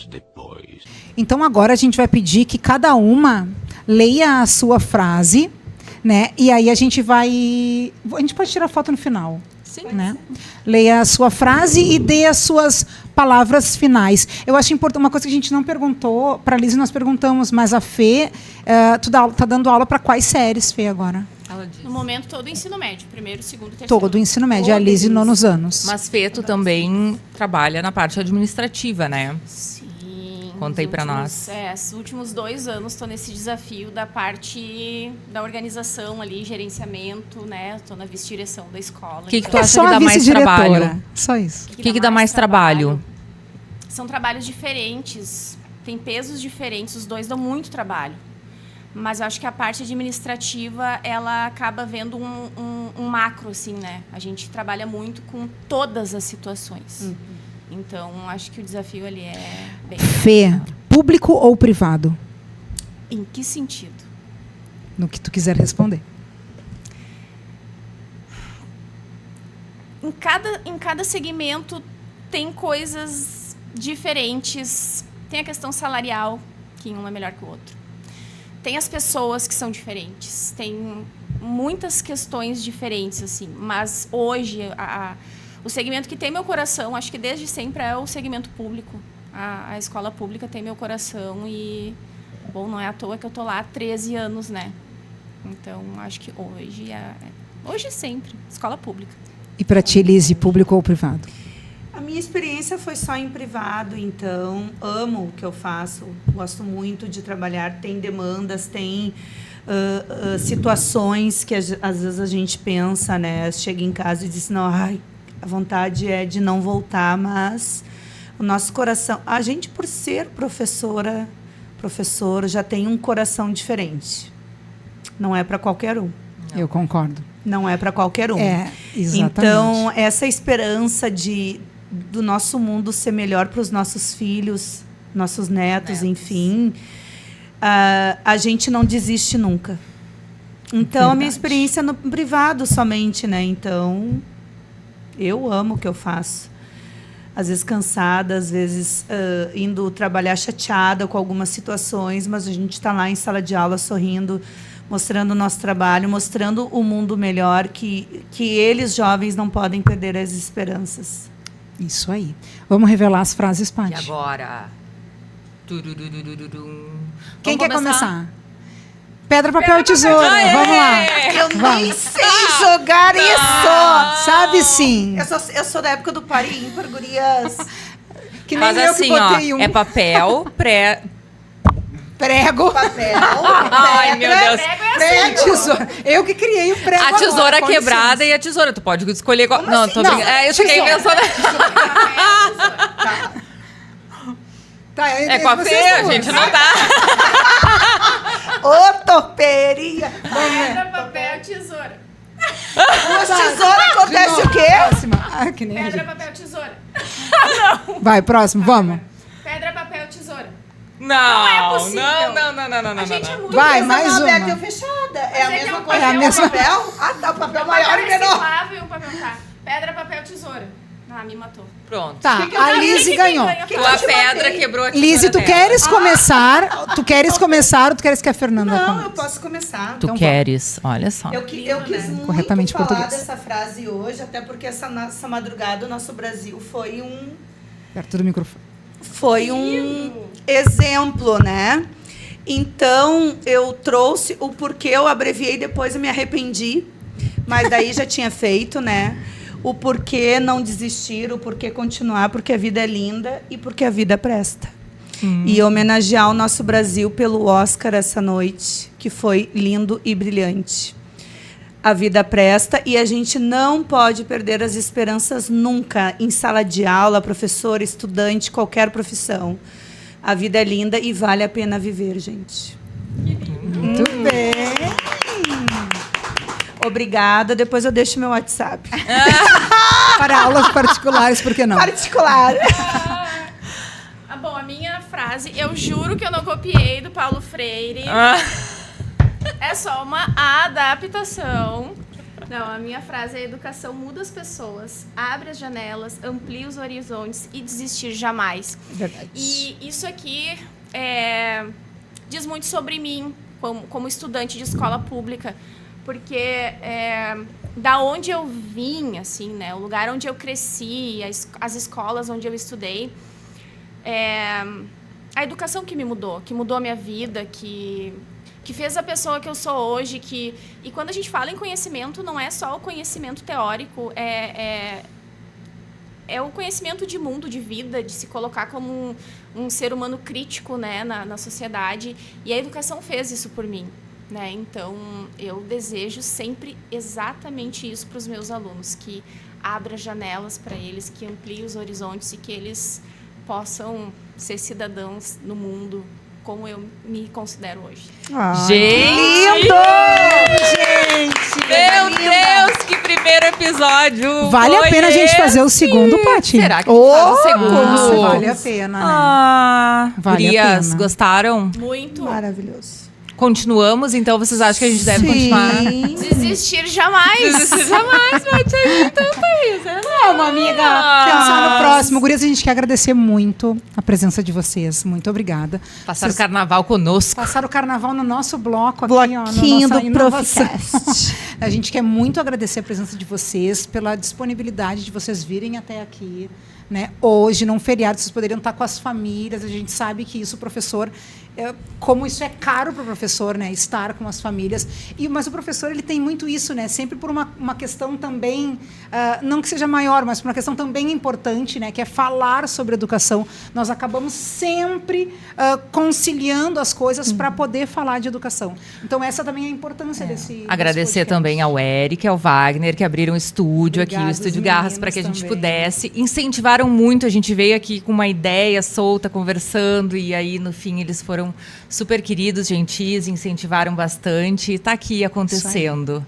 Depois. Então agora a gente vai pedir que cada uma leia a sua frase, né? E aí a gente pode tirar foto no final. Sim. Né? Leia a sua frase e dê as suas palavras finais. Eu acho importante, uma coisa que a gente não perguntou, para a Liz nós perguntamos, mas a Fê, tu tá dando aula para quais séries, Fê, agora? No momento, todo o ensino médio. Primeiro, segundo, terceiro. Todo o ensino médio. A Liz, 9 anos. Mas, Fê, tu também trabalha na parte administrativa, né? Sim. Conta aí pra nós. Os últimos 2 anos estou nesse desafio da parte da organização ali, gerenciamento, né? Estou na vice-direção da escola. O que tu acha que dá mais trabalho? Só isso. O que dá mais trabalho? São trabalhos diferentes, tem pesos diferentes, os dois dão muito trabalho. Mas eu acho que a parte administrativa, ela acaba vendo um macro, assim, né? A gente trabalha muito com todas as situações. Então, acho que o desafio ali é bem... Fê, público ou privado? Em que sentido? No que tu quiser responder. Em cada segmento tem coisas diferentes. Tem a questão salarial, que um é melhor que o outro. Tem as pessoas que são diferentes, tem muitas questões diferentes, assim. Mas hoje, o segmento que tem meu coração, acho que desde sempre, é o segmento público. A escola pública tem meu coração e, bom, não é à toa que eu estou lá há 13 anos, né? Então, acho que hoje sempre, escola pública. E para ti, Liz, público ou privado? A minha experiência foi só em privado, então amo o que eu faço, gosto muito de trabalhar, tem demandas, tem situações que às vezes a gente pensa, né? Chega em casa e diz, não, a vontade é de não voltar, mas o nosso coração, a gente por ser professor, já tem um coração diferente. Não é para qualquer um. Eu concordo. Não é para qualquer um. Exatamente. Então, essa esperança do nosso mundo ser melhor para os nossos filhos, nossos netos, enfim, a gente não desiste nunca. Então, a minha experiência no privado somente, né? Então, eu amo o que eu faço. Às vezes cansada, às vezes indo trabalhar chateada com algumas situações, mas a gente está lá em sala de aula sorrindo, mostrando o nosso trabalho, mostrando o mundo melhor, que eles, jovens, não podem perder as esperanças. Isso aí. Vamos revelar as frases, Paty. E agora? Quem quer começar? Pedra, papel e tesoura. Vamos lá. Eu nem sei jogar isso. Sabe sim. Eu sou da época do par e ímpar, gurias. Que nem Faz eu assim, que botei ó. É papel, prego. Papel, Ai, meu Deus. Prego, tesoura. Eu que criei o prego A tesoura agora, com quebrada licença. e a tesoura. Tu pode escolher qual. Não, assim? tô Não, brincando. Eu cheguei tesoura. pensando. Tá, É com a vocês Fê, a duas. gente não tá. Ô, toperia. Pedra, papel, tesoura. Duas tesouras acontece o quê? Próxima. Ah, que nem a Pedra, gente. papel, tesoura. Vai, próximo, vamos. Pedra, papel, tesoura. Não, é possível. não. A gente é muito... Vai, Mas mais não, uma. aberta ou fechada. É a Mas é que mesma é um coisa. É a que mesma- o papel? Ah, tá. O papel maior e menor. reciclável, um papel, tá. Pedra, papel, tesoura. Ah, me matou. Pronto. Tá, Que que eu a ganhei? Lizzy ganhou. Tua pedra quebrou a tesoura Lizzy, tu dela. queres começar? Tu queres começar ou tu queres que a Fernanda Não, comece? eu posso começar. Tu queres, olha só. Eu quis muito Corretamente falar português. dessa frase hoje, até porque essa madrugada o nosso Brasil foi Perto do microfone. exemplo, né? Então, eu trouxe o porquê eu abreviei, depois eu me arrependi, mas daí já tinha feito, né? O porquê não desistir, o porquê continuar, porque a vida é linda e porque a vida presta. E homenagear o nosso Brasil pelo Oscar essa noite, que foi lindo e brilhante. A vida presta e a gente não pode perder as esperanças nunca, em sala de aula, professor, estudante, qualquer profissão. A vida é linda e vale a pena viver, gente. Muito bem. Obrigada. Depois eu deixo meu WhatsApp. Para aulas particulares, por que não? Particular. Bom, a minha frase, eu juro que eu não copiei do Paulo Freire. É só uma adaptação. Não, a minha frase é: a educação muda as pessoas, abre as janelas, amplia os horizontes e desistir jamais. Verdade. E isso aqui diz muito sobre mim, como estudante de escola pública, porque da onde eu vim, assim, né, o lugar onde eu cresci, as escolas onde eu estudei, a educação que me mudou, que mudou a minha vida, que fez a pessoa que eu sou hoje. E quando a gente fala em conhecimento, não é só o conhecimento teórico, é o conhecimento de mundo, de vida, de se colocar como um ser humano crítico, né, na sociedade. E a educação fez isso por mim, né? Então, eu desejo sempre exatamente isso para os meus alunos, que abra janelas para eles, que amplie os horizontes e que eles possam ser cidadãos no mundo como eu me considero hoje. Gente! Lindo! Gente! Meu linda. Deus, que primeiro episódio! Vale a foi pena a gente esse? fazer o segundo, Paty? Será que a gente faz o segundo? Nossa, vale a pena, né? Ah, Vale a gurias, pena. gostaram? Muito. Maravilhoso. Continuamos, então vocês acham que a gente deve continuar? Desistir jamais. Desistir jamais, Paty. Então tá isso. Vamos, amiga. Pensar no próximo. Gurias, a gente quer agradecer muito a presença de vocês. Muito obrigada. Passaram o Vocês carnaval conosco. passaram o carnaval no nosso bloco aqui, Bloquinho ó, na nossa do inovação. Profcast. A gente quer muito agradecer a presença de vocês, pela disponibilidade de vocês virem até aqui, né? Hoje, num feriado, vocês poderiam estar com as famílias. A gente sabe que isso, o professor, como isso é caro para o professor, né? Estar com as famílias. Mas o professor, ele tem muito isso, né? Sempre por uma questão também, não que seja maior, mas por uma questão também importante, né? Que é falar sobre educação. Nós acabamos sempre conciliando as coisas para poder falar de educação. Então, essa também é a importância desse Agradecer podcast. também ao Eric e ao Wagner, que abriram o estúdio aqui, o Obrigada, Estúdio os Garras, para meninos que a gente também. pudesse. Incentivaram muito, a gente veio aqui com uma ideia solta, conversando, e aí, no fim, eles foram super queridos, gentis, incentivaram bastante, e está aqui acontecendo.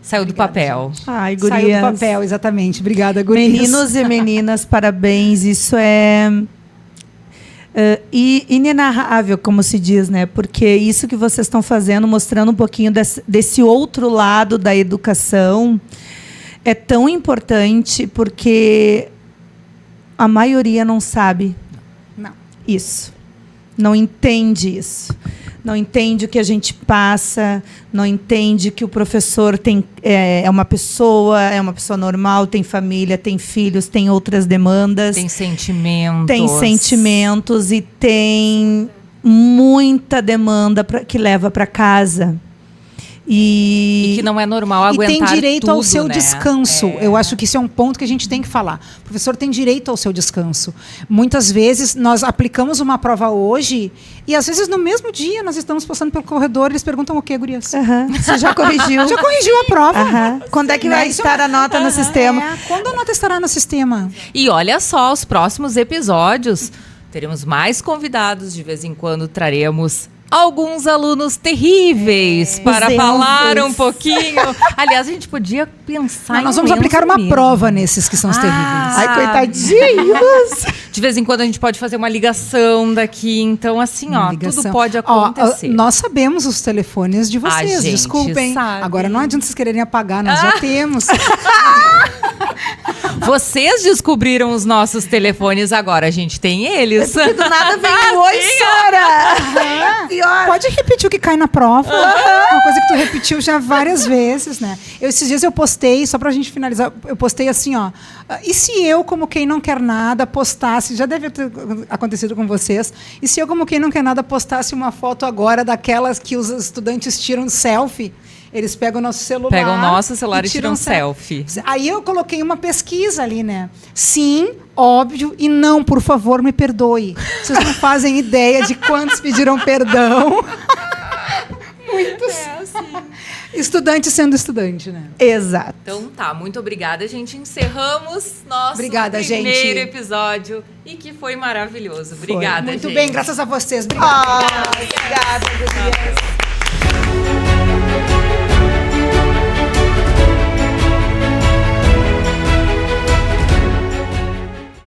Saiu do Obrigada, papel. Ai, gurias. Saiu do papel, exatamente. Obrigada, gurias. Meninos e meninas, parabéns. Isso é inenarrável, como se diz, né? Porque isso que vocês estão fazendo, mostrando um pouquinho desse outro lado da educação, é tão importante, porque a maioria não sabe Não. isso. Não entende isso. Não entende o que a gente passa, não entende que o professor é uma pessoa normal, tem família, tem filhos, tem outras demandas. Tem sentimentos. Tem sentimentos e tem muita demanda que leva para casa. E que não é normal aguentar E tem direito tudo, ao seu né? descanso. Eu acho que isso é um ponto que a gente tem que falar. O professor tem direito ao seu descanso. Muitas vezes nós aplicamos uma prova hoje e às vezes no mesmo dia nós estamos passando pelo corredor e eles perguntam o quê, gurias? Você já corrigiu? Já corrigiu a prova. Quando é que vai Isso estar a nota no sistema? Quando a nota estará no sistema? E olha só, os próximos episódios teremos mais convidados, de vez em quando traremos alguns alunos terríveis para falar um pouquinho. Aliás, a gente podia pensar Nós em vamos um aplicar Enzo uma mesmo. prova nesses que são os terríveis. Ai, coitadinhos! De vez em quando a gente pode fazer uma ligação daqui. Então, assim, Uma ó, ligação. tudo pode Ó, acontecer. nós sabemos os telefones de vocês, A gente desculpem. sabe. Agora não adianta vocês quererem apagar, nós já temos. Vocês descobriram os nossos telefones agora, a gente tem eles. Do nada vem um oi, Sora! Pior. Pode repetir o que cai na prova. Uma coisa que tu repetiu já várias vezes, né? Esses dias eu postei, só pra gente finalizar, eu postei assim, ó. E se eu, como quem não quer nada, postasse, já deve ter acontecido com vocês, e se eu, como quem não quer nada, postasse uma foto agora daquelas que os estudantes tiram selfie? Eles pegam o nosso celular. Pegam o nosso celular e tiram selfie. Aí eu coloquei uma pesquisa ali, né? Sim, óbvio, e não, por favor, me perdoe. Vocês não fazem ideia de quantos pediram perdão. Muitos. Estudante sendo estudante, né? Exato. Então tá, muito obrigada, gente. Encerramos nosso Obrigada, primeiro gente. episódio e que foi maravilhoso. Obrigada, Muito gente. bem, graças a vocês. Obrigada. Obrigada, gurias.